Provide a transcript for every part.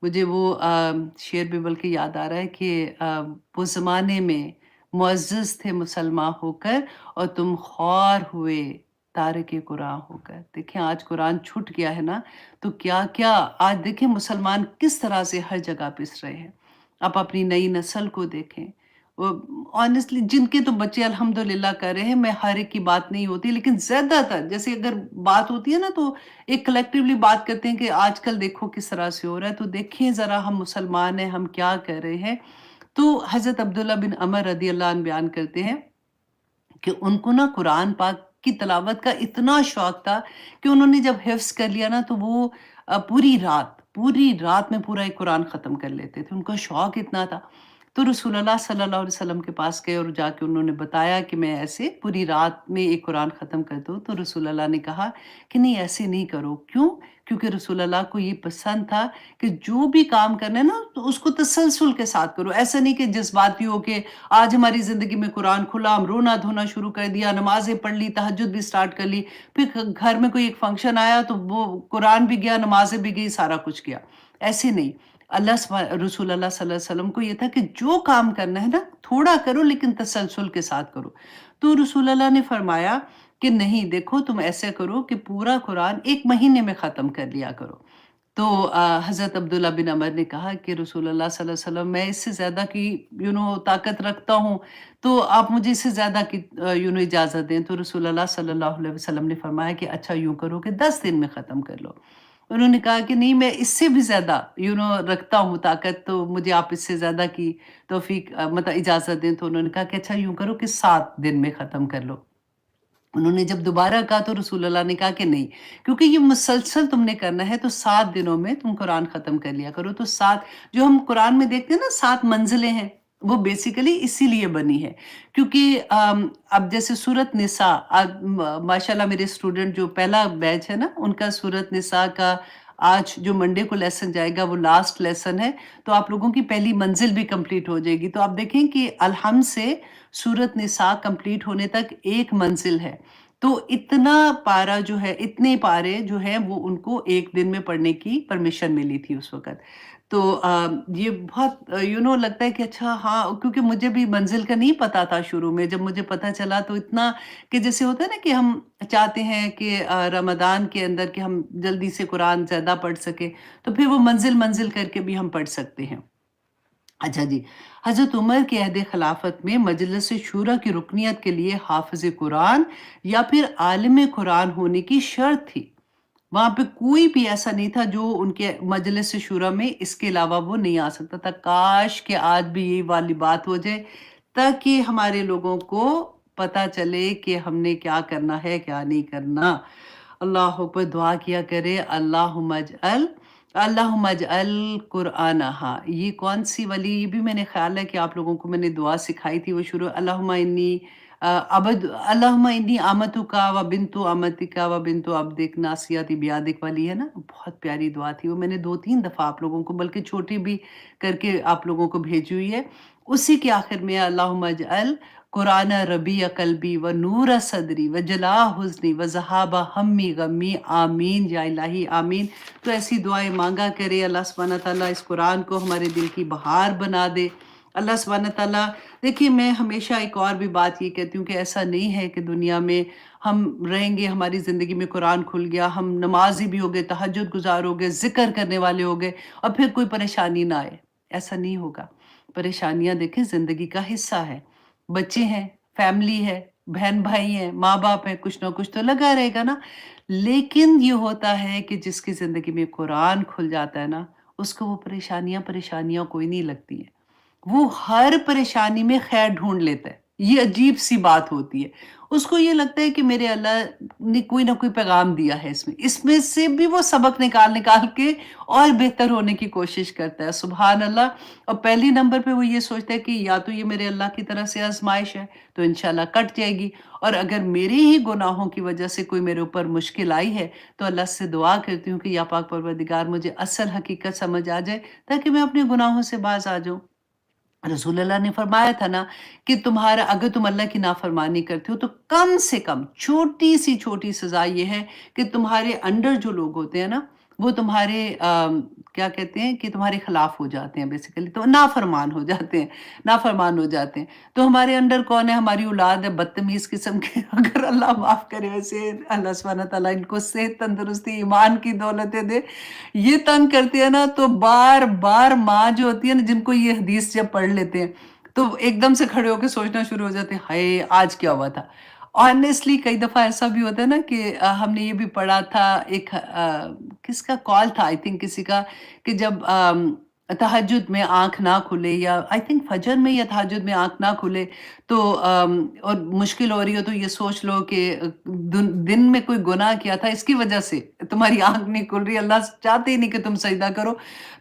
मुझे वो शेर भी बल्कि याद आ रहा है कि वो ज़माने में मुअज़्ज़ज़ थे मुसलमान होकर और तुम ख़्वार हुए तारिक कुरान होकर। देखिए आज कुरान छूट गया है ना, तो क्या-क्या आज देखिए मुसलमान किस तरह से हर जगह पिस रहे हैं। आप अपनी नई नस्ल को देखें, वो ऑनेस्टली जिनके तो बच्चे अल्हम्दुलिल्लाह कर रहे हैं, मैं हर एक की बात नहीं होती, लेकिन ज़्यादातर जैसे अगर बात होती है ना तो एक कलेक्टिवली बात करते हैं कि आजकल देखो किस तरह से हो रहा है, तो देखिए ज़रा हम मुसलमान हैं, हम क्या कर रहे हैं। तो हज़रत अब्दुल्ला बिन अमर रज़ी अल्लाह अन्हु बयान करते हैं कि उनको ना कुरान पाक की तिलावत का इतना शौक था कि उन्होंने जब हिफ्ज़ कर लिया ना तो वो पूरी रात में पूरा एक कुरान ख़त्म कर लेते थे। उनका शौक इतना था। तो रसूलुल्लाह सल्लल्लाहु अलैहि वसल्लम के पास गए और जाके उन्होंने बताया कि मैं ऐसे पूरी रात में एक कुरान ख़त्म कर दूँ। तो रसूलुल्लाह ने कहा कि नहीं ऐसे नहीं करो। क्यों? क्योंकि रसूलुल्लाह को ये पसंद था कि जो भी काम करना है ना तो उसको तसलसल के साथ करो। ऐसा नहीं कि जज़्बाती हो के आज हमारी ज़िंदगी में कुरान खुला, हम रोना-धोना शुरू कर दिया, नमाज़ें पढ़ ली, तहज्जुद भी स्टार्ट कर ली। फिर घर में कोई एक फंक्शन आया तो वो कुरान भी गया, नमाज़ें भी गई, सारा कुछ गया। ऐसे नहीं, रसूल अल्लाह सल्लल्लाहु अलैहि वसल्लम को ये था कि जो काम करना है ना, थोड़ा करो लेकिन तसलसल के साथ करो। तो रसूल अल्लाह ने फरमाया कि नहीं देखो तुम ऐसे करो कि पूरा कुरान 1 महीने में ख़त्म कर लिया करो। तो हज़रत अब्दुल्ला बिन अमर ने कहा कि रसूल अल्लाह सल्लल्लाहु अलैहि वसल्लम मैं इससे ज़्यादा की ताकत रखता हूँ, तो आप मुझे इससे ज़्यादा की इजाज़त दें। तो रसूल अल्लाह सल्लल्लाहु अलैहि वसल्लम ने फरमाया कि अच्छा यूँ करो कि 10 दिन में ख़त्म कर लो। उन्होंने कहा कि नहीं मैं इससे भी ज़्यादा रखता हूँ ताकत, तो मुझे आप इससे ज़्यादा की मतलब इजाज़त दें। तो उन्होंने कहा कि अच्छा यूँ करो कि 7 दिन में ख़त्म कर लो। उन्होंने जब दोबारा कहा तो रसूल अल्लाह ने कहा कि नहीं, क्योंकि ये मुसलसल तुमने करना है तो 7 दिनों में तुम कुरान ख़त्म कर लिया करो। तो 7 जो हम कुरान में देखते हैं ना 7 मंज़िलें हैं, वो बेसिकली इसीलिए बनी है। क्योंकि अब जैसे सूरत निसा माशाल्लाह मेरे स्टूडेंट जो पहला बैच है ना, उनका सूरत निसा का आज जो मंडे को लेसन जाएगा वो लास्ट लेसन है, तो आप लोगों की पहली मंज़िल भी कंप्लीट हो जाएगी। तो आप देखें कि अलहम्द से सूरत निसा कंप्लीट होने तक एक मंजिल है। तो इतना पारा जो है इतने पारे जो हैं वो उनको 1 दिन में पढ़ने की परमिशन मिली थी उस वक़्त। तो ये बहुत लगता है कि अच्छा हाँ, क्योंकि मुझे भी मंजिल का नहीं पता था शुरू में, जब मुझे पता चला तो इतना कि जैसे होता है ना कि हम चाहते हैं कि रमज़ान के अंदर कि हम जल्दी से कुरान ज़्यादा पढ़ सकें, तो फिर वो मंजिल-मंजिल करके भी हम पढ़ सकते हैं। अच्छा जी, हज़रत उमर के अहद ख़िलाफ़त में मजलिस शूरा की रुकनियत के लिए हाफ़िज़ कुरान या फिर आलिम कुरान होने की शर्त थी। वहाँ पे कोई भी ऐसा नहीं था जो उनके मजलिस शूरा में इसके अलावा वो नहीं आ सकता था। काश कि आज भी यही वाली बात हो जाए ताकि हमारे लोगों को पता चले कि हमने क्या करना है, क्या नहीं करना। अल्लाह अकबर दुआ किया करें अल्लाहुम्मा अजअल कुरआनहा, ये कौन-सी वाली ये भी मैंने ख़्याल है कि आप लोगों को मैंने दुआ सिखाई थी वो शुरू अल्लाहुम्मा इन्नी अमतुका व बिन्तु अमतिका व बिन्तु अब्दिक नासियती बियादिक वाली है ना, बहुत प्यारी दुआ थी वो मैंने 2-3 दफ़ा आप लोगों को बल्कि छोटी भी करके आप लोगों को भेजी हुई है। उसी के आखिर में अल्लाहुम्मा अजअल कुरान रबीअ क़ल्बी व नूर सदरी व जला हुज़्नी व ज़हाबा हम्मी गम्मी आमीन या इलाही आमीन। तो ऐसी दुआएँ माँगा करें, अल्लाह सुब्हाना तआला इस कुरान को हमारे दिल की बहार बना दे। अल्लाह सुब्हाना तआला देखिए मैं हमेशा एक और भी बात ये कहती हूँ कि ऐसा नहीं है कि दुनिया में हम रहेंगे, हमारी ज़िंदगी में कुरान खुल गया, हम नमाज़ी भी हो गए, तहज्जुद गुज़ार हो गए, ज़िक्र करने वाले हो गए और फिर कोई परेशानी ना आए, ऐसा नहीं होगा। परेशानियाँ देखें ज़िंदगी का हिस्सा है। बच्चे हैं, फैमिली है, बहन-भाई हैं, माँ-बाप हैं, कुछ ना कुछ तो लगा रहेगा ना। लेकिन ये होता है कि जिसकी ज़िंदगी में कुरान खुल जाता है ना, उसको वो परेशानियाँ कोई नहीं लगती हैं। वो हर परेशानी में खैर ढूँढ लेता है। ये अजीब-सी बात होती है। उसको ये लगता है कि मेरे अल्लाह ने कोई ना कोई पैगाम दिया है इसमें। इसमें से भी वो सबक निकाल-निकाल के और बेहतर होने की कोशिश करता है। सुभान अल्लाह। और पहली नंबर पे वो ये सोचता है कि या तो ये मेरे अल्लाह की तरफ से आज़माइश है, तो इंशाल्लाह कट जाएगी और अगर मेरे ही गुनाहों की वजह से कोई मेरे ऊपर मुश्किल आई है, तो अल्लाह से दुआ करती हूँ कि या पाक परवरदिगार मुझे असल हकीकत समझ आ जाए ताकि मैं अपने गुनाहों से बाज़ आ जाऊँ। रसूलुल्लाह ने फरमाया था ना कि तुम्हारा अगर तुम अल्लाह की नाफरमानी करते हो तो कम से कम छोटी सी छोटी सज़ा ये है कि तुम्हारे अंडर जो लोग होते हैं ना وہ تمہارے کیا کہتے ہیں کہ تمہارے خلاف ہو جاتے ہیں بیسیکلی، تو نافرمان ہو جاتے ہیں، نافرمان ہو جاتے ہیں۔ تو ہمارے انڈر کون ہے؟ ہماری اولاد ہے بدتمیز قسم کے اگر اللہ معاف کرے ویسے اللہ سبحانہ تعالیٰ ان کو صحت تندرستی ایمان کی دولتیں دے، یہ تنگ کرتے ہیں نا تو بار بار ماں جو ہوتی ہے نا جن کو یہ حدیث جب پڑھ لیتے ہیں تو ایک دم سے کھڑے ہو کے سوچنا شروع ہو جاتے ہیں ہائے آج کیا ہوا تھا۔ آنیسٹلی کئی دفعہ ایسا بھی ہوتا ہے نا کہ ہم نے یہ بھی پڑھا تھا ایک کس کا کال تھا آئی تھنک کسی کا کہ جب تہجد میں آنکھ نہ کھلے یا آئی تھنک فجر میں یا تہجد میں آنکھ نہ کھلے تو اور مشکل ہو رہی ہو تو یہ سوچ لو کہ دن میں کوئی گناہ کیا تھا اس کی وجہ سے تمہاری آنکھ نہیں کھل رہی، اللہ چاہتے ہی نہیں کہ تم سجدہ کرو،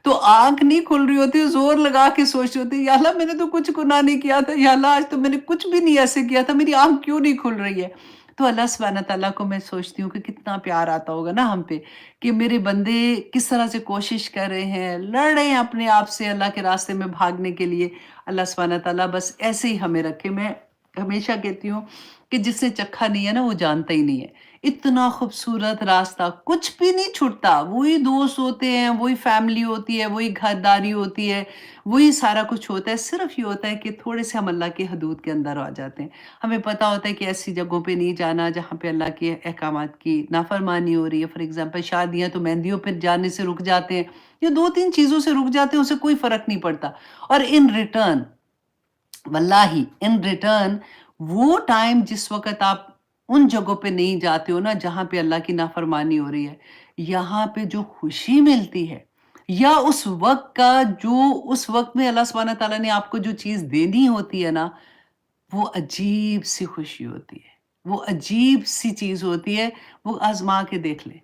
تو آنکھ نہیں کھل رہی ہوتی، زور لگا کے سوچ رہی ہوتی یا اللہ میں نے تو کچھ گناہ نہیں کیا تھا، یا اللہ آج تو میں نے کچھ بھی نہیں ایسے کیا تھا، میری آنکھ کیوں نہیں کھل رہی ہے؟ تو اللہ سبحانہ تعالیٰ کو میں سوچتی ہوں کہ کتنا پیار آتا ہوگا نا ہم پہ کہ میرے بندے کس طرح سے کوشش کر رہے ہیں، لڑ رہے ہیں اپنے آپ سے اللہ کے راستے میں بھاگنے کے لیے۔ اللہ سبحانہ تعالیٰ بس ایسے ہی ہمیں رکھے۔ میں ہمیشہ کہتی ہوں کہ جس نے چکھا نہیں ہے نا وہ جانتا ہی نہیں ہے۔ اتنا خوبصورت راستہ، کچھ بھی نہیں چھوٹتا، وہی دوست ہوتے ہیں، وہی فیملی ہوتی ہے، وہی گھرداری ہوتی ہے، وہی سارا کچھ ہوتا ہے، صرف یہ ہوتا ہے کہ تھوڑے سے ہم اللہ کے حدود کے اندر آ جاتے ہیں۔ ہمیں پتہ ہوتا ہے کہ ایسی جگہوں پہ نہیں جانا جہاں پہ اللہ کے احکامات کی نافرمانی ہو رہی ہے، فار ایگزامپل شادیاں تو مہندیوں پہ جانے سے رک جاتے ہیں یا 2 3 چیزوں سے رک جاتے ہیں، اسے کوئی فرق نہیں پڑتا، اور ان ریٹرن واللہ ان ریٹرن وہ ٹائم جس وقت آپ ان جگہوں پہ نہیں جاتے ہو نا جہاں پہ اللہ کی نافرمانی ہو رہی ہے، یہاں پہ جو خوشی ملتی ہے یا اس وقت کا جو اس وقت میں اللہ سبحانہ تعالیٰ نے آپ کو جو چیز دینی ہوتی ہے نا، وہ عجیب سی خوشی ہوتی ہے، وہ عجیب سی چیز ہوتی ہے۔ وہ آزما کے دیکھ لیں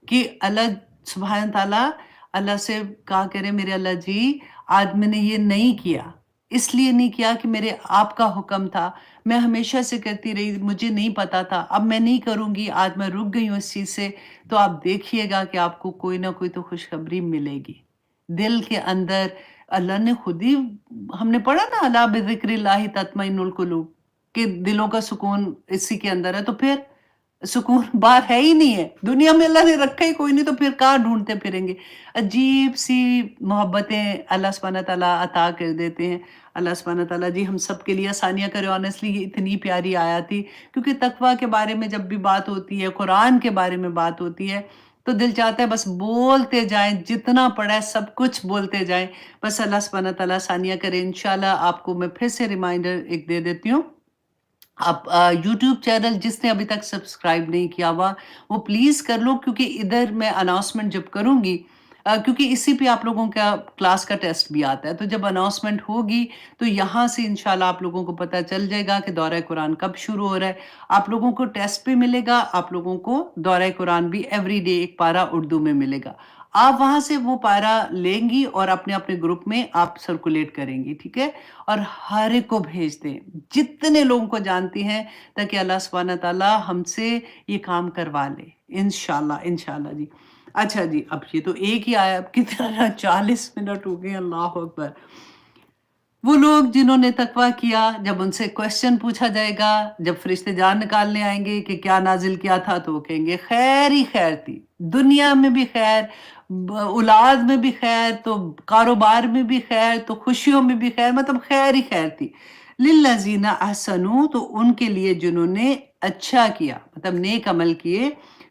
کہ اللہ سبحانہ تعالیٰ اللہ سے کہا کرے میرے اللہ جی آج میں نے یہ نہیں کیا، اس لیے نہیں کیا کہ میرے آپ کا حکم تھا، میں ہمیشہ سے کرتی رہی، مجھے نہیں پتا تھا، اب میں نہیں کروں گی، آج میں رک گئی ہوں اس چیز سے، تو آپ دیکھیے گا کہ آپ کو کوئی نہ کوئی تو خوشخبری ملے گی دل کے اندر۔ اللہ نے خود ہی ہم نے پڑھا نا اللہ بذکر اللہ تطمئن القلوب کہ دلوں کا سکون اسی کے اندر ہے، تو پھر سکون باہر ہے ہی نہیں ہے، دنیا میں اللہ نے رکھا ہی کوئی نہیں تو پھر کہاں ڈھونڈتے پھریں گے؟ عجیب سی محبتیں اللہ سبحانہ تعالیٰ عطا کر دیتے ہیں۔ اللہ سبحانہ تعالیٰ جی ہم سب کے لیے آسانیاں کرے۔ آنیسٹلی یہ اتنی پیاری آیت تھی کیونکہ تقویٰ کے بارے میں جب بھی بات ہوتی ہے، قرآن کے بارے میں بات ہوتی ہے تو دل چاہتا ہے بس بولتے جائیں، جتنا پڑھا ہے سب کچھ بولتے جائیں، بس اللہ سبحانہ تعالیٰ آسانیاں کرے۔ انشاءاللہ آپ کو میں پھر سے ریمائنڈر ایک دے دیتی ہوں، آپ یوٹیوب چینل جس نے ابھی تک سبسکرائب نہیں کیا ہوا وہ پلیز کر لو، کیونکہ ادھر میں اناؤنسمنٹ جب کروں گی کیونکہ اسی پہ آپ لوگوں کا کلاس کا ٹیسٹ بھی آتا ہے، تو جب اناؤنسمنٹ ہوگی تو یہاں سے انشاءاللہ آپ لوگوں کو پتہ چل جائے گا کہ دورہ قرآن کب شروع ہو رہا ہے۔ آپ لوگوں کو ٹیسٹ بھی ملے گا، آپ لوگوں کو دورہ قرآن بھی ایوری ڈے ایک پارہ اردو میں ملے گا۔ آپ وہاں سے وہ پارہ لیں گی اور اپنے اپنے گروپ میں آپ سرکولیٹ کریں گی، ٹھیک ہے؟ اور ہر ایک کو بھیج دیں، جتنے لوگوں کو جانتی ہیں، تاکہ اللہ سبحانہ تعالیٰ ہم سے یہ کام کروا لے انشاءاللہ انشاءاللہ جی۔ اچھا جی اب یہ تو ایک ہی آیا، اب کتنا 40 منٹ ہو گئے، اللہ اکبر۔ وہ لوگ جنہوں نے تقویٰ کیا، جب ان سے کویسچن پوچھا جائے گا، جب فرشتے جان نکالنے آئیں گے کہ کیا نازل کیا تھا، تو وہ کہیں گے خیر ہی خیر تھی، دنیا میں بھی خیر، اولاد میں بھی خیر، تو کاروبار میں بھی خیر، تو خوشیوں میں بھی خیر، مطلب خیر ہی خیر تھی۔ للذین احسنوا، تو ان کے لیے جنہوں نے اچھا کیا، مطلب نیک عمل کیے،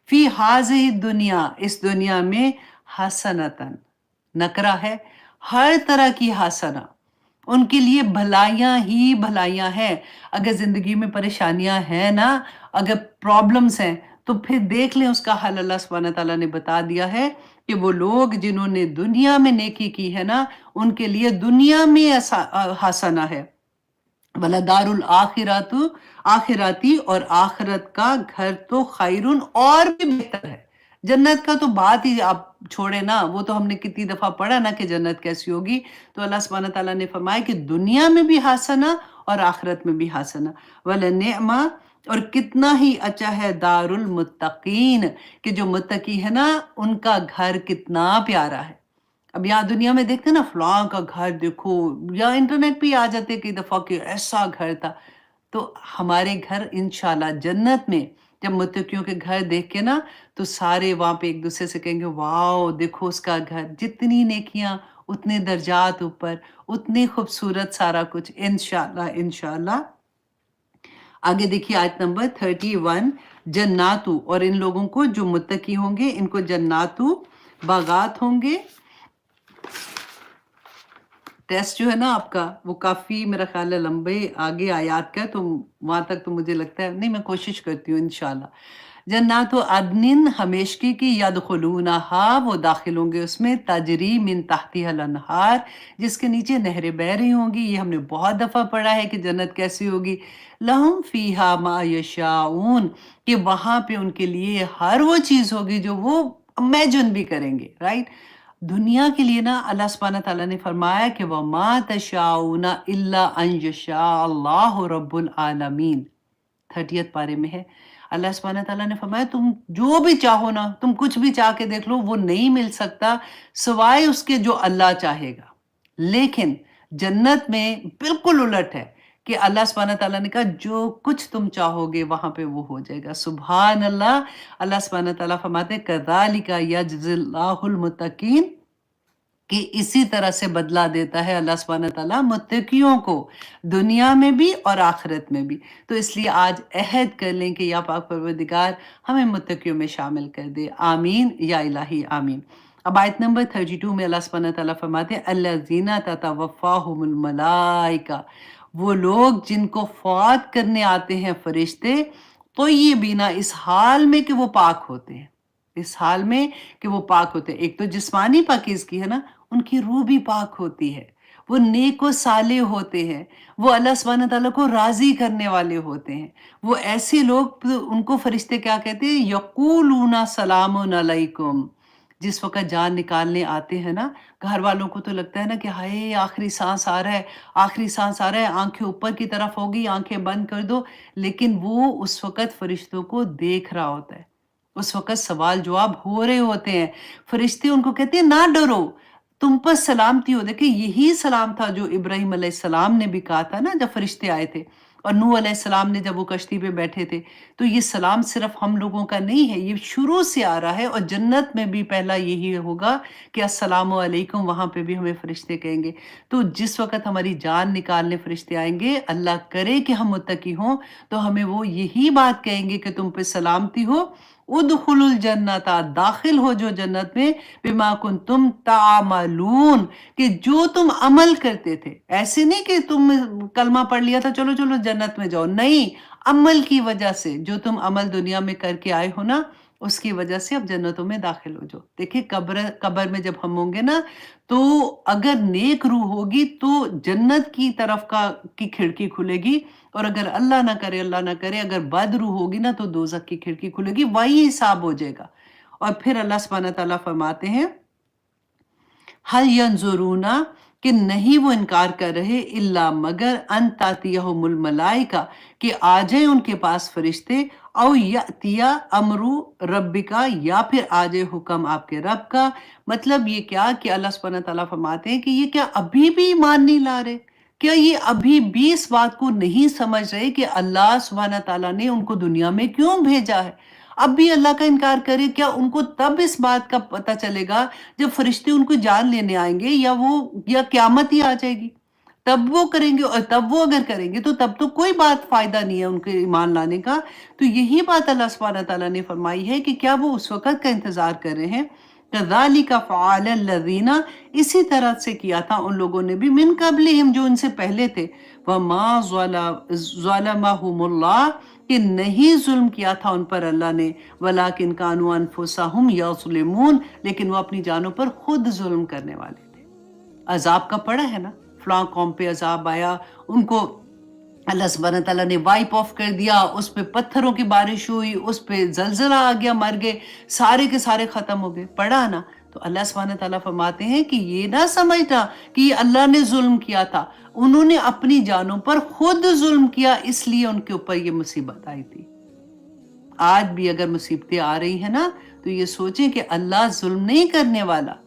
فی ہذہ دنیا، اس دنیا میں، حسنتن، نکرہ ہے، ہر طرح کی حسنہ، ان کے لیے بھلائیاں ہی بھلائیاں ہیں۔ اگر زندگی میں پریشانیاں ہیں نا، اگر پرابلمز ہیں، تو پھر دیکھ لیں اس کا حل اللہ سبحانہ تعالیٰ نے بتا دیا ہے کہ وہ لوگ جنہوں نے دنیا میں نیکی کی ہے نا، ان کے لیے دنیا میں حسنہ ہے، وَلَدَارُ الْآخِرَةُ، آخراتی، اور آخرت کا گھر تو خیرون، اور بھی بہتر ہے۔ جنت کا تو بات ہی آپ چھوڑے نا، وہ تو ہم نے کتنی دفعہ پڑھا نا کہ جنت کیسی ہوگی، تو اللہ سبحانہ تعالیٰ نے فرمایا کہ دنیا میں بھی حسنہ اور آخرت میں بھی حسنہ، وَلَنِعْمَ، اور کتنا ہی اچھا ہے، دار المتقین، کہ جو متقی ہے نا ان کا گھر کتنا پیارا ہے۔ اب یہاں دنیا میں دیکھتے ہیں نا فلاں کا گھر دیکھو، یا انٹرنیٹ پہ آ جاتے کئی دفعہ کہ ایسا گھر تھا، تو ہمارے گھر انشاءاللہ جنت میں जब मुत्तकियों के घर देख के ना तो सारे वहाँ पे एक दूसरे से कहेंगे वाओ देखो उसका घर, जितनी नेकियां उतने दर्जात ऊपर, उतनी खूबसूरत सारा कुछ, इंशाल्लाह इंशाल्लाह। आगे देखिए आयत नंबर 31, जन्नातु, और इन लोगों को जो मुत्तकी होंगे इनको जन्नातु बागात होंगे। टेस्ट जो है ना आपका वो काफ़ी मेरा ख्याल है लंबे आगे आयात का है, तो वहाँ तक तो मुझे लगता है नहीं, मैं कोशिश करती हूँ इंशाल्लाह। जन्नातु अदनिन, हमेशगी की, यदखुलूनहा, वो दाखिल होंगे उसमें, तजरी मिन तहतिहल अनहार, जिसके नीचे नहरें बह रही होंगी। ये हमने बहुत दफ़ा पढ़ा है कि जन्नत कैसी होगी। लहुम फीहा मा यशाऊन, कि वहाँ पे उनके लिए हर वो चीज़ होगी जो वो इमेजिन भी करेंगे, राइट? दुनिया के लिए ना अल्लाह सुब्हानहू तआला ने फरमाया कि वमा तशाऊना इल्ला अन यशा अल्लाहु रब्बुल आलमीन, 30th पारे में है। अल्लाह सुब्हानहू तआला ने फरमाया तुम जो भी चाहो ना, तुम कुछ भी चाह के देख लो, वो नहीं मिल सकता सिवाय उसके जो अल्लाह चाहेगा। लेकिन जन्नत में बिल्कुल उलट है कि अल्लाह सुब्हानहू तआला ने कहा जो कुछ तुम चाहोगे वहां पे वो हो जाएगा। सुभान अल्लाह। अल्लाह सुब्हानहू तआला फरमाते हैं कज़ालिका यजज़िल्लाहुल मुत्तकीन, कि इसी तरह से बदला देता है अल्लाह सुब्हानहू तआला मुत्तकियों को, दुनिया में भी और आखिरत में भी। तो इसलिए आज अहद कर लें कि या पाक परवरदिगार हमें मुत्तकियों में शामिल कर दे, आमीन या इलाही आमीन। अब आयत नंबर 32 में अल्लाह सुब्हानहू तआला फरमाते हैं अल्लज़ीना ततवफ़्फ़ाहुमुल मलाइका, वो लोग जिनको फौत करने आते हैं फरिश्ते, तो ये बिना इस हाल में कि वो पाक होते हैं, इस हाल में कि वो पाक होते हैं। एक तो जिस्मानी पाकीज़गी है ना, उनकी रूह भी पाक होती है, वो नेक व सालेह होते हैं, वो अल्लाह सुब्हानहू तआला को राज़ी करने वाले होते हैं। वो ऐसे लोग, उनको फरिश्ते क्या कहते हैं, यक़ूलूना सलामुन अलैकुम। जिस वक़्त जान निकालने आते हैं ना, घर वालों को तो लगता है ना कि हाय आखिरी साँस आ रहा है, आखिरी साँस आ रहा है, आँखें ऊपर की तरफ होगी, आँखें बंद कर दो। लेकिन वो उस वक़्त फरिश्तों को देख रहा होता है। उस वक़्त सवाल जवाब हो रहे होते हैं। फरिश्ते उनको कहते हैं ना डरो, तुम पर सलामती हो। देखिए यही सलाम था जो इब्राहीम अलैहिस्सलाम ने भी कहा था ना जब फरिश्ते आए थे, और नूह अलैहिस्सलाम ने जब वो कश्ती पे बैठे थे। तो ये सलाम सिर्फ़ हम लोगों का नहीं है, ये शुरू से आ रहा है, और जन्नत में भी पहला यही होगा कि अस्सलामु अलैकुम, वहाँ पे भी हमें फरिश्ते कहेंगे। तो जिस वक़्त हमारी जान निकालने फरिश्ते आएँगे, अल्लाह करे कि हम मुत्तकी हों, तो हमें वो यही बात कहेंगे कि तुम पे सलामती हो, उदखुलुल जन्नता, दाखिल हो जो जन्नत में, बिमा कुंतुम तामलून, कि जो तुम अमल करते थे। ऐसे नहीं कि तुम कलमा पढ़ लिया था चलो चलो जन्नत में जाओ, नहीं, अमल की वजह से, जो तुम अमल दुनिया में करके आए हो ना, उसकी वजह से अब जन्नतों में दाखिल हो जाओ। देखिए कब्र कब्र में जब हम होंगे ना, तो अगर नेक रूह होगी तो जन्नत की तरफ का की खिड़की खुलेगी, और अगर अल्लाह ना करे अगर बद रूह होगी ना तो दोज़ख की खिड़की खुलेगी, वही हिसाब हो जाएगा। और फिर अल्लाह सुब्हानहू तआला फरमाते हैं हल यंजुरूना, कि नहीं वो इनकार कर रहे, इल्ला मगर अन तातियहुमुल मलाइका, कि आ जाए उनके पास फरिश्ते, औ यतिया अमरु रब्बिका, या फिर आ जाए हुक्म आपके रब का। मतलब ये क्या कि अल्लाह सुब्हानहू तआला फरमाते हैं कि ये क्या अभी भी ईमान नहीं ला रहे? क्या ये अभी भी इस बात को नहीं समझ रहे कि अल्लाह सुब्हानहू तआला ने उनको दुनिया में क्यों भेजा है? अब भी अल्लाह का इनकार करे, क्या उनको तब इस बात का पता चलेगा जब फरिश्ते उनको जान लेने आएंगे, या क़यामत ही आ जाएगी, तब वो करेंगे? और तब वो अगर करेंगे तो तब तो कोई बात फ़ायदा नहीं है उनके ईमान लाने का। तो यही बात अल्लाह सुब्हानहू तआला ने फरमाई है कि क्या वो उस वक़्त का इंतज़ार कर रहे हैं? कज़ालिका फ़अल लज़ीना, इसी तरह से किया था उन लोगों ने भी, मिन क़ब्लिहिम, जो उनसे पहले थे। वमा ज़लमहुमुल्लाह, कि नहीं जुल्म किया था उन पर अल्लाह ने, वलाकिन कानू अनफुसहुम यज़लिमून, लेकिन वो अपनी जानों पर खुद जुल्म करने वाले थे। अज़ाब का पड़ा है ना, फलां कौम पे अज़ाब आया, उनको अल्लाह सुब्हानहू तआला ने वाइप ऑफ कर दिया, उस पे पत्थरों की बारिश हुई, उस पे ज़लज़ला आ गया, मर गए, सारे के सारे ख़त्म हो गए, पढ़ा ना? तो अल्लाह सुब्हानहू तआला फरमाते हैं कि ये ना समझना कि ये अल्लाह ने ज़ुल्म किया था, उन्होंने अपनी जानों पर खुद ज़ुल्म किया, इसलिए उनके ऊपर ये मुसीबत आई थी। आज भी अगर मुसीबतें आ रही हैं ना, तो ये सोचें कि अल्लाह ज़ुल्म नहीं करने वाला।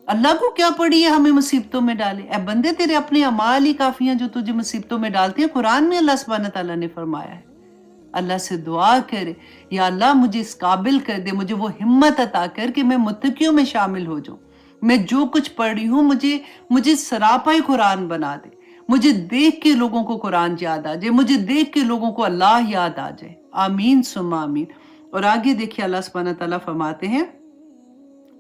अल्लाह को क्या पड़ी है हमें मुसीबतों में डाले? ऐ बंदे तेरे अपने अमाल ही काफ़ी हैं जो तुझे मुसीबतों में डालते हैं, कुरान में अल्लाह सुब्हानहू तआला ने फरमाया है। اللہ سے دعا کرے یا اللہ مجھے اس قابل کر دے, مجھے وہ ہمت عطا کر کہ میں متقیوں میں شامل ہو جاؤں. میں جو کچھ پڑھ رہی ہوں مجھے سراپا قرآن بنا دے, مجھے دیکھ کے لوگوں کو قرآن یاد آ جائے, مجھے دیکھ کے لوگوں کو اللہ یاد آ جائے. آمین ثم آمین. اور آگے دیکھیے اللہ سبحانہ تعالیٰ فرماتے ہیں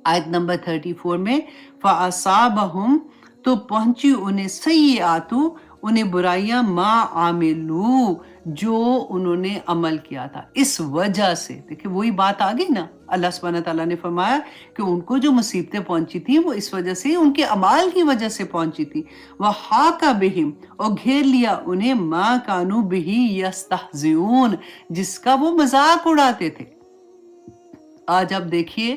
آیت نمبر 34 میں, فَأَصَابَهُمْ تو پہنچی انہیں سیئاتُ انہیں برائیاں ما عاملو جو انہوں نے عمل کیا تھا, اس وجہ سے. دیکھیں وہی بات آ گئی نا, اللہ سبحانہ تعالیٰ نے فرمایا کہ ان کو جو مصیبتیں پہنچی تھیں وہ اس وجہ سے ان کے اعمال کی وجہ سے پہنچی تھی. وَحَاقَ بِهِمْ اور گھیر لیا انہیں ما کانوا بِهِ یستہزئون جس کا وہ مذاق اڑاتے تھے. آج آپ دیکھیے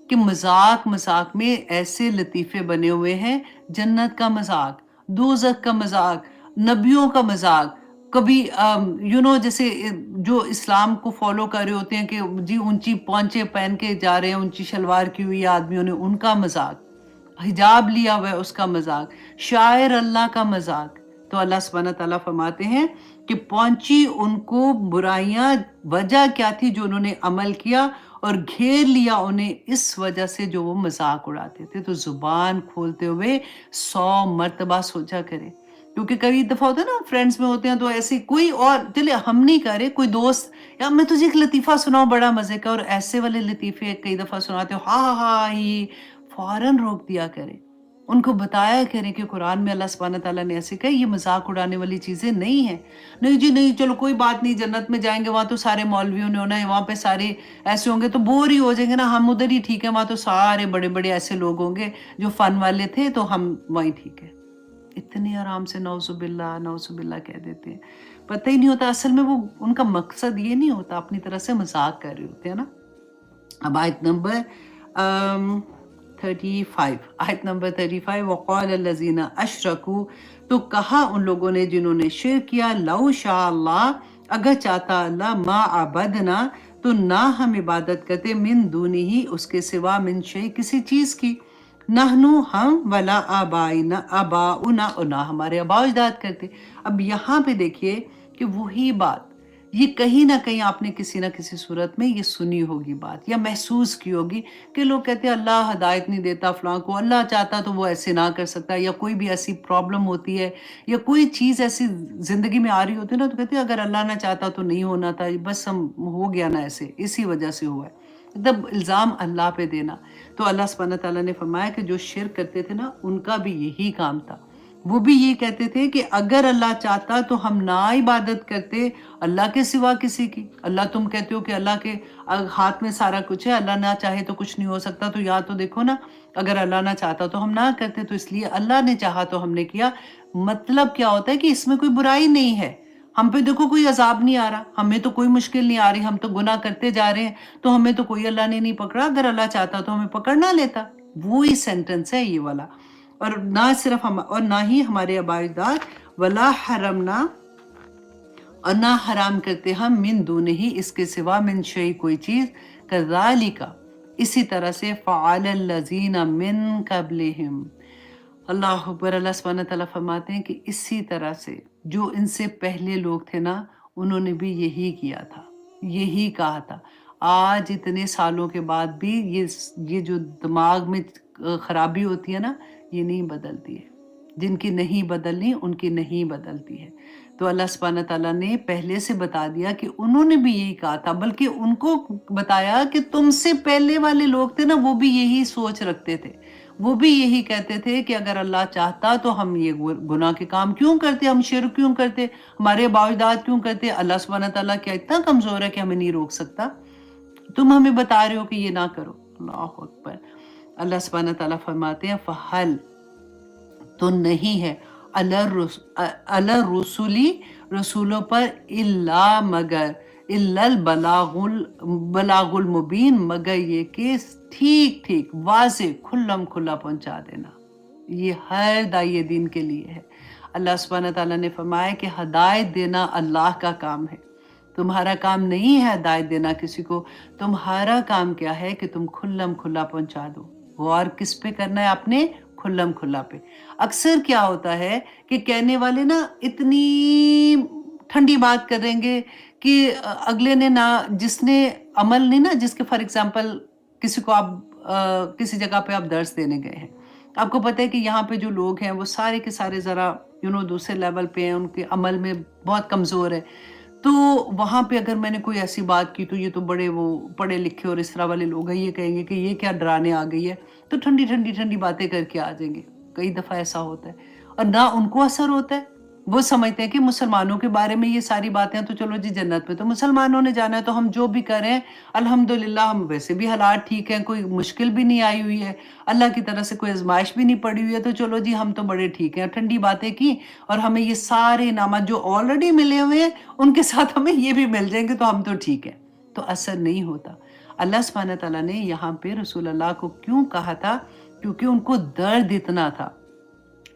کہ مذاق میں ایسے لطیفے بنے ہوئے ہیں, جنت کا مذاق, دوزخ کا مذاق, نبیوں کا مذاق, کبھی جیسے جو اسلام کو فالو کر رہے ہوتے ہیں کہ جی اونچی پونچے پہن کے جا رہے ہیں, اونچی شلوار کی ہوئی آدمیوں نے, ان کا مذاق, حجاب لیا ہوا ہے اس کا مذاق, شاعر اللہ کا مذاق. تو اللہ سبحانہ تعالیٰ فرماتے ہیں کہ پہنچی ان کو برائیاں, وجہ کیا تھی جو انہوں نے عمل کیا, اور گھیر لیا انہیں اس وجہ سے جو وہ مذاق اڑاتے تھے. تو زبان کھولتے ہوئے 100 مرتبہ سوچا کریں, کیونکہ کئی دفعہ ہوتا ہے نا فرینڈز میں ہوتے ہیں تو ایسے کوئی اور چلے ہم نہیں کر رہے, کوئی دوست یا میں تجھے ایک لطیفہ سناؤں بڑا مزے کا, اور ایسے والے لطیفے کئی دفعہ سناتے ہو, ہاں ہاں ہی, فوراً روک دیا کریں. ان کو بتایا کریں کہ قرآن میں اللہ سبحانہ تعالیٰ نے ایسے کہا یہ مذاق اڑانے والی چیزیں نہیں ہیں. نہیں جی نہیں, چلو کوئی بات نہیں, جنت میں جائیں گے وہاں تو سارے مولویوں نے ہونا ہے, وہاں پہ سارے ایسے ہوں گے تو بور ہی ہو جائیں گے نا, ہم ادھر ہی ٹھیک ہے, وہاں تو سارے بڑے بڑے ایسے لوگ ہوں گے جو فن والے تھے تو ہم وہیں ٹھیک ہے. اتنی آرام سے نعوذ باللہ کہہ دیتے ہیں, پتہ ہی نہیں ہوتا اصل میں وہ ان کا مقصد یہ نہیں ہوتا, اپنی طرح سے مذاق کر رہے ہوتے ہیں نا. اب آیت نمبر 35 وقال الذین اشرکوا تو کہا ان لوگوں نے جنہوں نے شرک کیا, لو شاء اللہ اگر چاہتا اللہ, ما عبدنا تو نہ ہم عبادت کرتے, من دونہ اس کے سوا, من شیء کسی چیز کی, نحنو ہم, ولا آباؤنا اور نہ ہمارے آباء و اجداد کرتے. اب یہاں پہ دیکھیے کہ وہی بات, یہ کہیں نہ کہیں آپ نے کسی نہ کسی صورت میں یہ سنی ہوگی بات یا محسوس کی ہوگی کہ لوگ کہتے ہیں اللہ ہدایت نہیں دیتا فلاں کو, اللہ چاہتا تو وہ ایسے نہ کر سکتا, یا کوئی بھی ایسی پرابلم ہوتی ہے یا کوئی چیز ایسی زندگی میں آ رہی ہوتی ہے نا تو کہتے ہیں اگر اللہ نہ چاہتا تو نہیں ہونا تھا, بس ہم ہو گیا نا ایسے, اسی وجہ سے ہوا ہے. تب الزام اللہ پہ دینا. تو اللہ سبحانہ تعالیٰ نے فرمایا کہ جو شرک کرتے تھے نا ان کا بھی یہی کام تھا, وہ بھی یہ کہتے تھے کہ اگر اللہ چاہتا تو ہم نہ عبادت کرتے اللہ کے سوا کسی کی. اللہ تم کہتے ہو کہ اللہ کے ہاتھ میں سارا کچھ ہے, اللہ نہ چاہے تو کچھ نہیں ہو سکتا, تو یا تو دیکھو نا اگر اللہ نہ چاہتا تو ہم نہ کرتے, تو اس لیے اللہ نے چاہا تو ہم نے کیا. مطلب کیا ہوتا ہے کہ اس میں کوئی برائی نہیں ہے, ہم پہ دیکھو کوئی عذاب نہیں آ رہا, ہمیں تو کوئی مشکل نہیں آ رہی, ہم تو گناہ کرتے جا رہے ہیں, تو ہمیں تو کوئی اللہ نے نہیں پکڑا, اگر اللہ چاہتا تو ہمیں پکڑ نہ لیتا. وہی سینٹنس ہے یہ والا. اور نہ صرف ہم, اور نہ ہی ہمارے آباء و اجداد, ولا حرمنا اور نہ حرام کرتے ہم, من دونہ اس کے سوا, من شیء کوئی چیز, کذالک اسی طرح سے, فعل الذین من قبلہم. اللہ اکبر. اللہ سبحانہ تعالیٰ فرماتے ہیں کہ اسی طرح سے جو ان سے پہلے لوگ تھے نا انہوں نے بھی یہی کیا تھا, یہی کہا تھا. آج اتنے سالوں کے بعد بھی یہ جو دماغ میں خرابی ہوتی ہے نا یہ نہیں بدلتی ہے, جن کی نہیں بدلنی ان کی نہیں بدلتی ہے. تو اللہ سبحانہ تعالیٰ نے پہلے سے بتا دیا کہ انہوں نے بھی یہی کہا تھا, بلکہ ان کو بتایا کہ تم سے پہلے والے لوگ تھے نا وہ بھی یہی سوچ رکھتے تھے, وہ بھی یہی کہتے تھے کہ اگر اللہ چاہتا تو ہم یہ گناہ کے کام کیوں کرتے, ہم شرک کیوں کرتے, ہمارے آباء و اجداد کیوں کرتے. اللہ سبحانہ تعالیٰ کیا اتنا کمزور ہے کہ ہمیں نہیں روک سکتا؟ تم ہمیں بتا رہے ہو کہ یہ نہ کرو. اللہ اکبر. اللہ سبحانہ تعالیٰ فرماتے ہیں فحل تو نہیں ہے, علی رسولی رسولوں پر, الا مگر, الا البلاغ المبین مگر یہ کہ ٹھیک ٹھیک واضح کھلم کھلا پہنچا دینا. یہ ہر داعی دین کے لیے ہے. اللہ سبحانہ تعالیٰ نے فرمایا کہ ہدایت دینا اللہ کا کام ہے, تمہارا کام نہیں ہے ہدایت دینا کسی کو, تمہارا کام کیا ہے کہ تم کھلم کھلا پہنچا دو. غور کس پہ کرنا ہے آپ نے؟ کھلم کھلا پہ. اکثر کیا ہوتا ہے کہ کہنے والے نا اتنی ठंडी बात करेंगे कि अगले ने ना जिसने अमल नहीं ना जिसके फॉर एग्ज़ाम्पल किसी को आप किसी जगह पे आप दर्स देने गए हैं। आपको पता है कि यहाँ पे जो लोग हैं वो सारे के सारे ज़रा दूसरे लेवल पे हैं, उनके अमल में बहुत कमज़ोर है। तो वहाँ पे अगर मैंने कोई ऐसी बात की तो ये तो बड़े वो पढ़े लिखे और इस तरह वाले लोग हैं, ये कहेंगे कि ये क्या डराने आ गई है, तो ठंडी बातें करके आ जाएँगे। कई दफ़ा ऐसा होता है और ना उनको असर होता है। वो समझते हैं कि मुसलमानों के बारे में ये सारी बातें तो चलो जी जन्नत में तो मुसलमानों ने जाना है, तो हम जो भी करें अल्हम्दुलिल्लाह हम वैसे भी हालात ठीक हैं, कोई मुश्किल भी नहीं आई हुई है, अल्लाह की तरफ से कोई आज़माइश भी नहीं पड़ी हुई है, तो चलो जी हम तो बड़े ठीक हैं। ठंडी बातें की और हमें ये सारे इनामात जो ऑलरेडी मिले हुए हैं, उनके साथ हमें ये भी मिल जाएँगे तो हम तो ठीक हैं। तो असर नहीं होता। अल्लाह सुब्हानहू व तआला ने यहाँ पे रसूल अल्लाह को क्यों कहा था? क्योंकि उनको दर्द इतना था।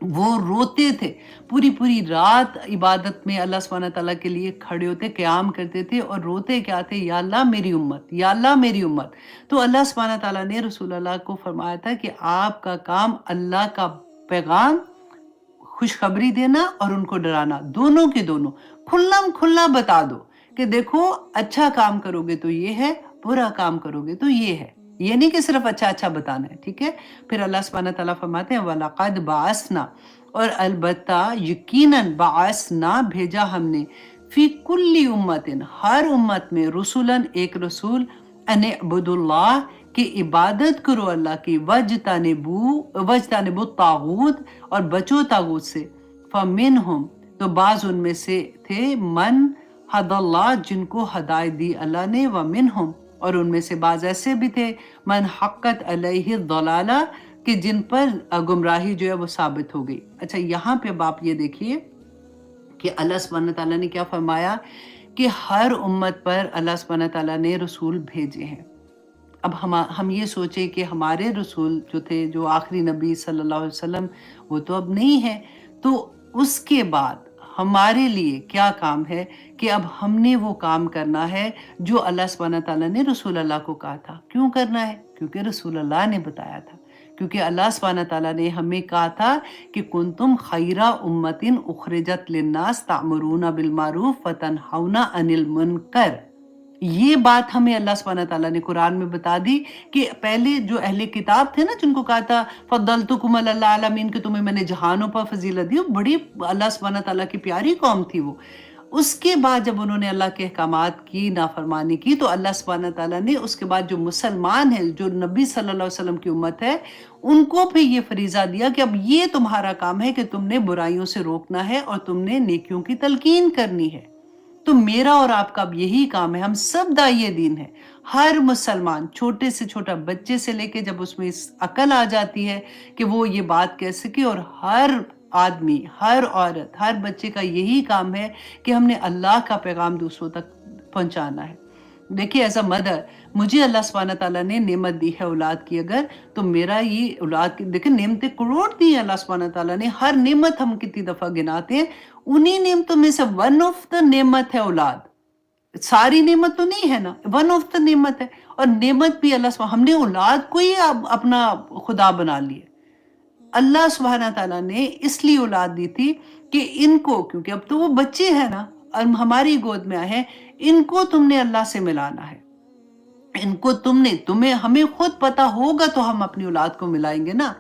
वो रोते थे, पूरी-पूरी रात इबादत में अल्लाह सुब्हानहू व तआला के लिए खड़े होते, क़याम करते थे और रोते क्या थे? या अल्लाह मेरी उम्मत, या अल्लाह मेरी उम्मत। तो अल्लाह सुब्हानहू व तआला ने रसूल अल्लाह को फरमाया था कि आपका काम अल्लाह का पैगाम खुशखबरी देना और उनको डराना, दोनों के दोनों खुल्लम-खुल्ला बता दो कि देखो अच्छा काम करोगे तो ये है, बुरा काम करोगे तो ये है। ये नहीं कि सिर्फ अच्छा-अच्छा बताना है, ठीक है? फिर अल्लाह सुब्हानहू व तआला फरमाते हैं वलक़द बअसना और अलबत्ता यकीनन बअसना भेजा हमने फी कुल्ली उम्मतिन हर उम्मत में रुसुलन एक रसूल अन इब्दुल्लाह कि इबादत करो अल्लाह की वजतनिबु तागूत और बचो तागूत से फमिनहुम तो बाज उनमें से थे मन हदल्लाह जिनको हदायत दी अल्लाह ने व मिनहुम और उनमें से बाज ऐसे भी थे मन हक़्क़त अलैहि दलाला कि जिन पर गुमराही जो है वो साबित हो गई। अच्छा यहाँ पे अब आप ये देखिए कि अल्लाह सुब्हानहू व तआला ने क्या फरमाया कि हर उम्मत पर अल्लाह सुब्हानहू व तआला ने रसूल भेजे हैं। अब हम ये सोचें कि हमारे रसूल जो थे, जो आखिरी नबी सल्लल्लाहु अलैहि वसल्लम, वो तो अब नहीं है। तो उसके बाद हमारे लिए क्या काम है कि अब हमने वो काम करना है जो अल्लाह सुब्हानहू व तआला ने रसूल अल्लाह को कहा था। क्यों करना है? क्योंकि रसूल अल्लाह ने बताया था। क्योंकि अल्लाह सुब्हानहू व तआला ने हमें कहा था कि कुंतुम खैरा उम्मतिन उखरिजत लिन्नास तामुरूना बिल मारूफ व तनहौना अनिल मुनकर। ये बात हमें अल्लाह सुब्हानहू व तआला ने कुरान में बता दी कि पहले जो अहले किताब थे ना, जिनको कहा था फद्दलतुकुम अलल आलमीन कि तुम्हें मैंने जहानों पर फजीलत दी, बड़ी अल्लाह सुब्हानहू व तआला की प्यारी कौम थी वो। उसके बाद जब उन्होंने अल्लाह के अहकामात की नाफरमानी की तो अल्लाह सुब्हानहू व तआला ने उसके बाद जो मुसलमान है, जो नबी सल्लल्लाहु अलैहि वसल्लम की उम्मत है, उनको भी ये फरीज़ा दिया कि अब ये तुम्हारा काम है कि तुमने बुराइयों से रोकना है और तुमने नेकियों की तलकीन करनी है। तो मेरा और आपका अब यही काम है। हम सब दाइए दीन है। हर मुसलमान छोटे से छोटा बच्चे से लेके जब उसमें इस अकल आ जाती है कि वो ये बात कह सके, और हर आदमी, हर औरत, हर बच्चे का यही काम है कि हमने अल्लाह का पैगाम दूसरों तक पहुंचाना है। देखिए एज अ मदर मुझे अल्लाह सुब्हानहू व तआला ने नेमत दी है औलाद की, अगर तो मेरा ये औलाद की देखिए नेमतें करोड़ दी है अल्लाह सुब्हानहू व तआला ने। हर नेमत हम कितनी दफ़ा गिनाते हैं, उन्हीं नेमतों में से वन ऑफ द नेमत है औलाद। सारी नेमत तो नहीं है ना, वन ऑफ द नेमत है। और नेमत भी अल्लाह हमने औलाद को ही अपना खुदा बना लिया। अल्लाह सुब्हानहू व तआला ने इसलिए औलाद दी थी कि इनको, क्योंकि अब तो वो बच्चे हैं ना और हमारी गोद में आए हैं, इनको तुमने अल्लाह से मिलाना है। इनको तुम्हें हमें खुद पता होगा तो हम अपनी औलाद को मिलाएंगे ना।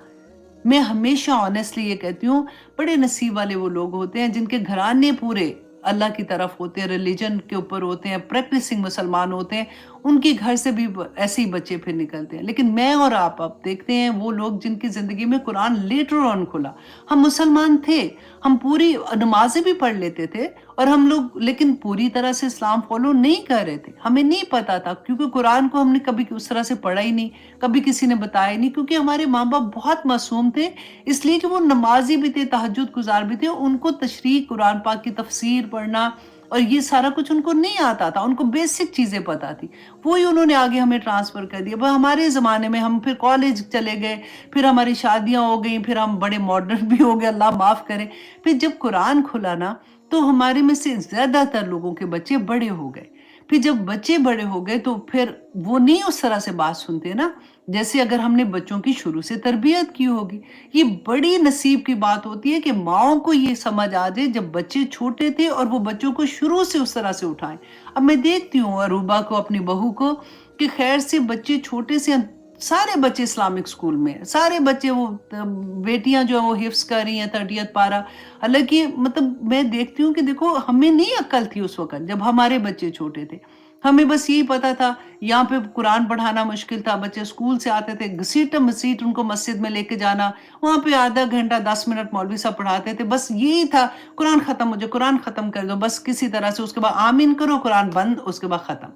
मैं हमेशा ऑनेस्टली ये कहती हूँ, बड़े नसीब वाले वो लोग होते हैं जिनके घराने पूरे अल्लाह की तरफ होते हैं, रिलीजन के ऊपर होते हैं, प्रैक्टिसिंग मुसलमान होते हैं, उनके घर से भी ऐसे ही बच्चे फिर निकलते हैं। लेकिन मैं और आप अब देखते हैं वो लोग जिनकी ज़िंदगी में कुरान लेटर ऑन खुला। हम मुसलमान थे, हम पूरी नमाज़ें भी पढ़ लेते थे और हम लोग लेकिन पूरी तरह से इस्लाम फॉलो नहीं कर रहे थे। हमें नहीं पता था क्योंकि कुरान को हमने कभी उस तरह से पढ़ा ही नहीं, कभी किसी ने बताया ही नहीं, क्योंकि हमारे माँ बाप बहुत मासूम थे, इसलिए कि वो नमाजी भी थे, तहज्जुद गुजार भी थे। उनको तशरीह कुरान पाक की तफसीर पढ़ना और ये सारा कुछ उनको नहीं आता था, उनको बेसिक चीज़ें पता थी, वही उन्होंने आगे हमें ट्रांसफ़र कर दिया। हमारे ज़माने में हम फिर कॉलेज चले गए, फिर हमारी शादियाँ हो गई, फिर हम बड़े मॉडर्न भी हो गए, अल्लाह माफ़ करे। फिर जब कुरान खुला ना तो हमारे में से ज़्यादातर लोगों के बच्चे बड़े हो गए। फिर जब बच्चे बड़े हो गए तो फिर वो नहीं उस तरह से बात सुनते ना, जैसे अगर हमने बच्चों की शुरू से तरबियत की होगी। ये बड़ी नसीब की बात होती है कि माँओं को ये समझ आ जाए जब बच्चे छोटे थे और वो बच्चों को शुरू से उस तरह से उठाएँ। अब मैं देखती हूँ अरूबा को, अपनी बहू को, कि खैर से बच्चे छोटे से सारे बच्चे इस्लामिक स्कूल में हैं, सारे बच्चे वो बेटियाँ जो हैं वो हिफ्ज़ कर रही हैं 30th पारा। हालाँकि मतलब मैं देखती हूँ कि देखो हमें नहीं अक्ल थी उस वक़्त जब हमारे बच्चे छोटे थे। हमें बस यही पता था यहाँ पे कुरान पढ़ाना मुश्किल था, बच्चे स्कूल से आते थे, घसीट-मसीट उनको मस्जिद में लेके जाना, वहाँ पे आधा घंटा 10 मिनट मौलवी साहब पढ़ाते थे, बस यही था, कुरान खत्म हो जाए, कुरान खत्म कर दो, बस किसी तरह से उसके बाद आमीन करो, कुरान बंद, उसके बाद खत्म।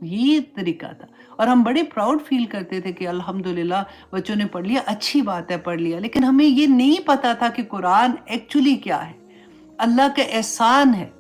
ये तरीका था और हम बड़े प्राउड फील करते थे कि अल्हम्दुलिल्लाह बच्चों ने पढ़ लिया, अच्छी बात है पढ़ लिया, लेकिन हमें ये नहीं पता था कि कुरान एक्चुअली क्या है, अल्लाह का एहसान है।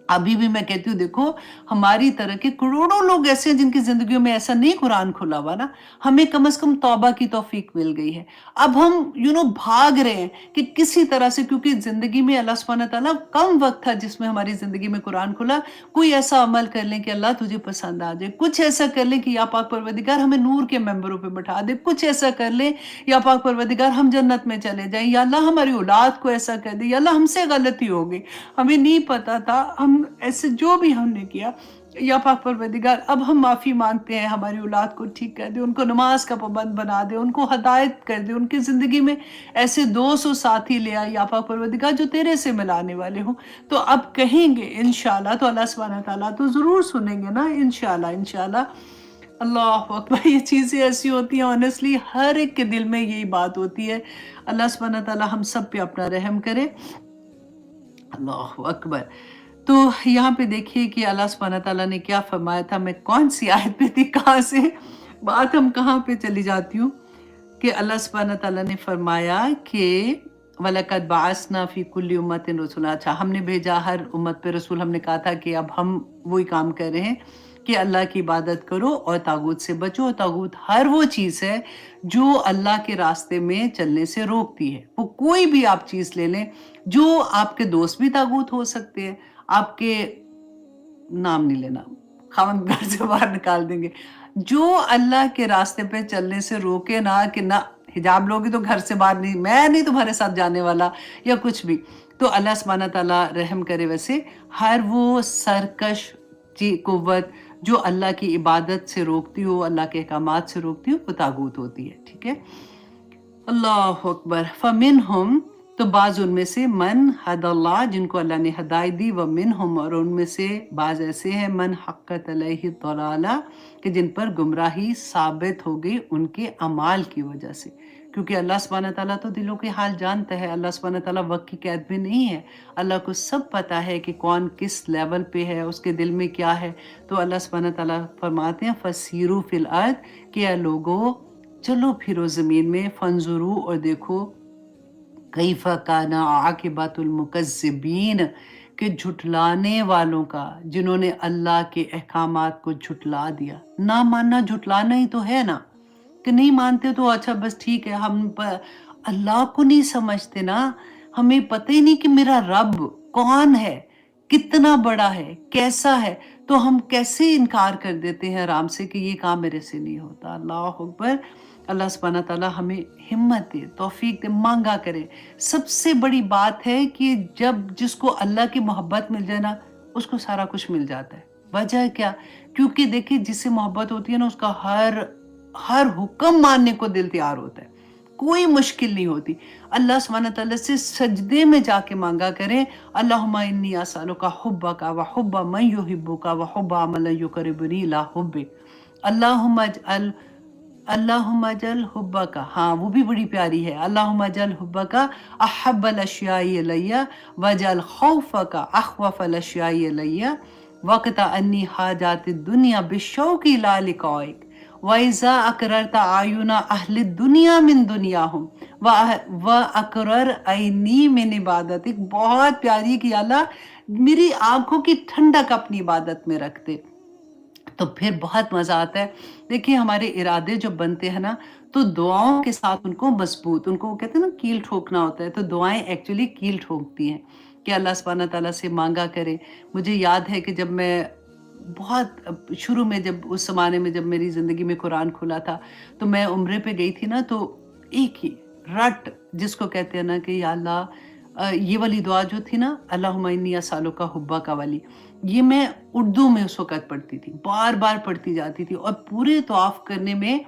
अभी भी मैं कहती हूँ देखो हमारी तरह के करोड़ों लोग ऐसे हैं जिनकी ज़िंदगियों में ऐसा नहीं कुरान खुला हुआ ना, हमें कम से कम तौबा की तौफ़ीक मिल गई है। अब हम भाग रहे हैं कि किसी तरह से, क्योंकि ज़िंदगी में अल्लाह सुब्हानहू व तआला कम वक़्त था जिसमें हमारी ज़िंदगी में कुरान खुला, कोई ऐसा अमल कर लें कि अल्लाह तुझे पसंद आ जाए, कुछ ऐसा कर लें कि या पाक परवरदिगार हमें नूर के मेंबरों पे बैठा दे, कुछ ऐसा कर लें या पाक परवरदिगार हम जन्नत में चले जाएँ, या अल्लाह हमारी औलाद को ऐसा कर दे, या अल्लाह हमसे गलती हो गई। हमें नहीं पता था, हम ऐसे जो भी हमने किया, या पाक परवरदिगार अब हम माफ़ी माँगते हैं, हमारी औलाद को ठीक कर दे, उनको नमाज़ का पाबंद बना दे, उनको हिदायत कर दे, उनकी ज़िंदगी में ऐसे दोस्त और साथी ले आ या पाक परवरदिगार जो तेरे से मिलाने वाले हों। तो अब कहेंगे इंशाअल्लाह तो अल्लाह सुब्हानहू व तआला तो ज़रूर सुनेंगे ना, इंशाअल्लाह, इंशाअल्लाह। अल्लाहु अकबर! ये चीज़ें ऐसी होती हैं, ऑनेस्टली हर एक के दिल में यही बात होती है। अल्लाह सुब्हानहू व तआला हम सब पे अपना रहम करे। अल्लाहु अकबर! तो यहाँ पे देखिए कि अल्लाह सुब्हानहू व तआला ने क्या फ़रमाया था, मैं कौन-सी आयत पे थी, कहाँ से बात हम कहाँ पे चली जाती हूँ, कि अल्लाह सुब्हानहू व तआला ने फ़रमाया कि वलक़द बअसना फ़ी कुल्ली उम्मतिन रसूला। अच्छा, हमने भेजा हर उम्मत पे रसूल। हमने कहा था कि अब हम वही काम कर रहे हैं कि अल्लाह की इबादत करो और तागूत से बचो। और तागूत हर वो चीज़ है जो अल्लाह के रास्ते में चलने से रोकती है। वो कोई भी आप चीज़ ले लें, जो आपके दोस्त भी तागूत हो सकते हैं, आपके नाम नहीं लेना, खामन घर से बाहर निकाल देंगे। जो अल्लाह के रास्ते पे चलने से रोके ना, कि ना हिजाब लोगी तो घर से बाहर नहीं, मैं नहीं तुम्हारे साथ जाने वाला, या कुछ भी। तो अल्लाह सुब्हानहू व तआला रहम करे। वैसे हर वो सरकश जी कुव्वत जो अल्लाह की इबादत से रोकती हो, अल्लाह के अहकामात से रोकती हो, वो तागूत होती है, ठीक है? अल्लाहु अकबर! फ़मिनहुम, तो बाज़ उनमें से, मन हदल्लाह, जिनको अल्लाह ने हिदायत दी, व मिनहुम, और उनमें से बाज़ ऐसे हैं, मन हक़्क़त अलैहि दलाला, कि जिन पर गुमराही साबित हो गई उनके अमाल की वजह से। क्योंकि अल्लाह सुब्हानहू व तआला तो दिलों के हाल जानता है, अल्लाह सुब्हानहू व तआला वक़्त की कैद में नहीं है। अल्लाह को सब पता है कि कौन किस लेवल पे है, उसके दिल में क्या है। तो अल्लाह सुब्हानहू व तआला फरमाते हैं फ़सीरू फ़िल अर्द, कि ऐ लोगों चलो फिरो ज़मीन में, फ़ंज़ुरू, और देखो, कैफ़ काना आक़िबतुल मुकज़्ज़िबीन, कि झुठलाने वालों का, जिन्होंने अल्लाह के अहकामात को झुठला दिया। ना मानना झुठलाना ही तो है ना, कि नहीं मानते तो अच्छा बस ठीक है, हम अल्लाह को नहीं समझते ना, हमें पता ही नहीं कि मेरा रब कौन है, कितना बड़ा है, कैसा है, तो हम कैसे इनकार कर देते हैं आराम से कि ये काम मेरे से नहीं होता। अल्लाहु अकबर! अल्लाह सुब्हानहू व तआला हमें हिम्मत दे, तौफ़ीक दे, मांगा करे। सबसे बड़ी बात है कि जब जिसको अल्लाह की मोहब्बत मिल जाए ना, उसको सारा कुछ मिल जाता है। वजह क्या? क्योंकि देखिए जिससे मोहब्बत होती है ना, उसका हर हर हुक्म मानने को दिल तैयार होता है, कोई मुश्किल नहीं होती। अल्लाह सुब्हानहू व तआला से सजदे में जाके मांगा करें, अल्लाहुम्मा इन्नी असअलुका हुब्बका व हुब्ब मन युहिब्बुका व हुब्ब अमलन युक़र्रिबुनी इला हुब्बिक। अल्लाहुम्मा अजअल अल्लाहुम्मा अजअल हुब्बका, हाँ वो भी बड़ी प्यारी है। अल्लाहुम्मा अजअल हुब्बका अहब्बल अशियाई इलैया वजअल खौफका अख़वफ़ल अशियाई इलैया वक़्त अन्नी हाजातिद दुनिया बिशौक़ि इला लिक़ाइक व इज़ा अक़ररता आयुना अहलिद दुनिया मिन दुनियाहुम व अक़रर ऐनी मिन इबादतिक। बहुत प्यारी कि अल्लाह मेरी आँखों की ठंडक अपनी इबादत में रख दे, तो फिर बहुत मज़ा आता है। देखिए हमारे इरादे जब बनते हैं ना, तो दुआओं के साथ उनको मज़बूत, उनको वो कहते हैं ना कील ठोकना होता है, तो दुआएँ एक्चुअली कील ठोकती हैं कि अल्लाह सुब्हानहू व तआला से मांगा करें। मुझे याद है कि जब मैं बहुत शुरू में जब उस ज़माने में जब मेरी ज़िंदगी में कुरान खुला था, तो मैं उम्रे पे गई थी ना, तो एक ही रट जिसको कहते हैं ना कि या अल्लाह, ये वाली दुआ जो थी ना, अल्लाहुम्मा इन्नी अस्अलुका हुब्बका वाली, ये मैं उर्दू में उस वक़्त पढ़ती थी, बार-बार पढ़ती जाती थी और पूरे तवाफ़ करने में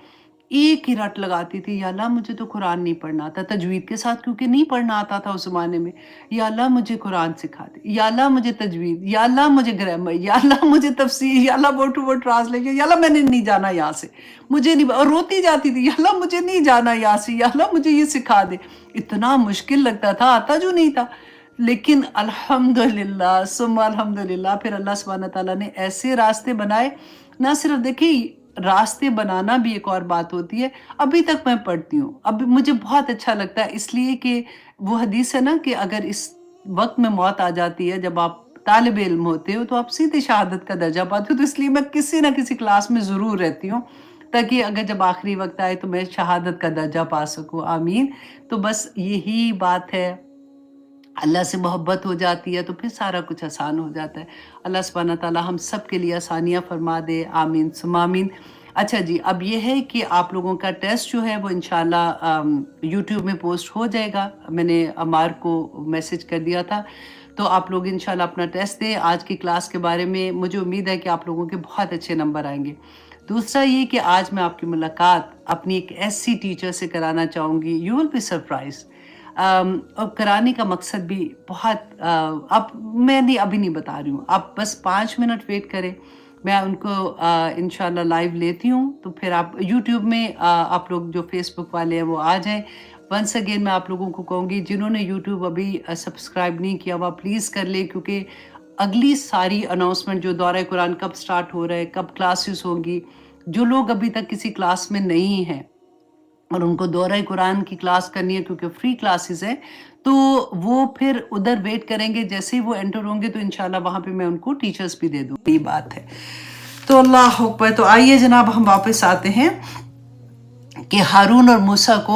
एक ही रट लगाती थी, या अल्लाह मुझे तो कुरान नहीं पढ़ना आता, तजवीद के साथ क्योंकि नहीं पढ़ना आता था उस ज़माने में। या अल्लाह मुझे कुरान सिखा दे, या अल्लाह मुझे तजवीद, या अल्लाह मुझे ग्रामर, या अल्लाह मुझे तफसीर, या अल्लाह वर्ड टू वर्ड ट्रांसलेशन, या अल्लाह मैंने नहीं जाना यहाँ से, मुझे नहीं, और रोती जाती थी, या अल्लाह मुझे नहीं जाना यहाँ से, या अल्लाह मुझे ये सिखा दे। इतना मुश्किल लगता था, आता जो नहीं था। लेकिन अल्हम्दुलिल्लाह सुम्मा अल्हम्दुलिल्लाह, फिर अल्लाह सुब्हान तआला ने ऐसे रास्ते बनाए, ना सिर्फ देखिए रास्ते बनाना भी एक और बात होती है, अभी तक मैं पढ़ती हूँ। अब मुझे बहुत अच्छा लगता है, इसलिए कि वो हदीस है ना कि अगर इस वक़्त में मौत आ जाती है, जब आप तालिब इल्म होते हो, तो आप सीधे शहादत का दर्जा पाते हो। तो इसलिए मैं किसी न किसी क्लास में ज़रूर रहती हूँ, ताकि अगर जब आखिरी वक़्त आए तो मैं शहादत का दर्जा पा सकूँ। आमीन। तो बस यही बात है, अल्लाह से मोहब्बत हो जाती है तो फिर सारा कुछ आसान हो जाता है। अल्लाह सुब्हानहू तआला हम सब के लिए आसानियाँ फरमा दे, आमीन सुम्मा आमीन। अच्छा जी, अब ये है कि आप लोगों का टेस्ट जो है वो इंशाल्लाह यूट्यूब में पोस्ट हो जाएगा। मैंने अमार को मैसेज कर दिया था, तो आप लोग इंशाल्लाह अपना टेस्ट दें। आज की क्लास के बारे में मुझे उम्मीद है कि आप लोगों के बहुत अच्छे नंबर आएँगे। दूसरा ये कि आज मैं आपकी मुलाकात अपनी एक ऐसी टीचर से कराना चाहूँगी, यू विल बी सरप्राइज़्ड। और कराने का मकसद भी बहुत अब मैं नहीं अभी नहीं बता रही हूँ, आप बस 5 मिनट वेट करें, मैं उनको इंशाल्लाह लाइव लेती हूँ, तो फिर आप यूट्यूब में आप लोग जो फेसबुक वाले हैं वो आ जाएं। वंस अगेन मैं आप लोगों को कहूँगी, जिन्होंने यूट्यूब अभी सब्सक्राइब नहीं किया हुआ प्लीज़ कर ले, क्योंकि अगली सारी अनाउंसमेंट जो दौरा कुरान कब स्टार्ट हो रहा है, कब क्लासेस होंगी, जो लोग अभी तक किसी क्लास में नहीं हैं और उनको दौरा कुरान की क्लास करनी है क्योंकि फ्री क्लासेस हैं, तो वो फिर उधर वेट करेंगे, जैसे ही वो एंटर होंगे तो इंशाल्लाह वहाँ पे मैं उनको टीचर्स भी दे दूँगी। ये बात है। तो अल्लाह अकबर। तो आइए जनाब हम वापस आते हैं कि हारून और मूसा को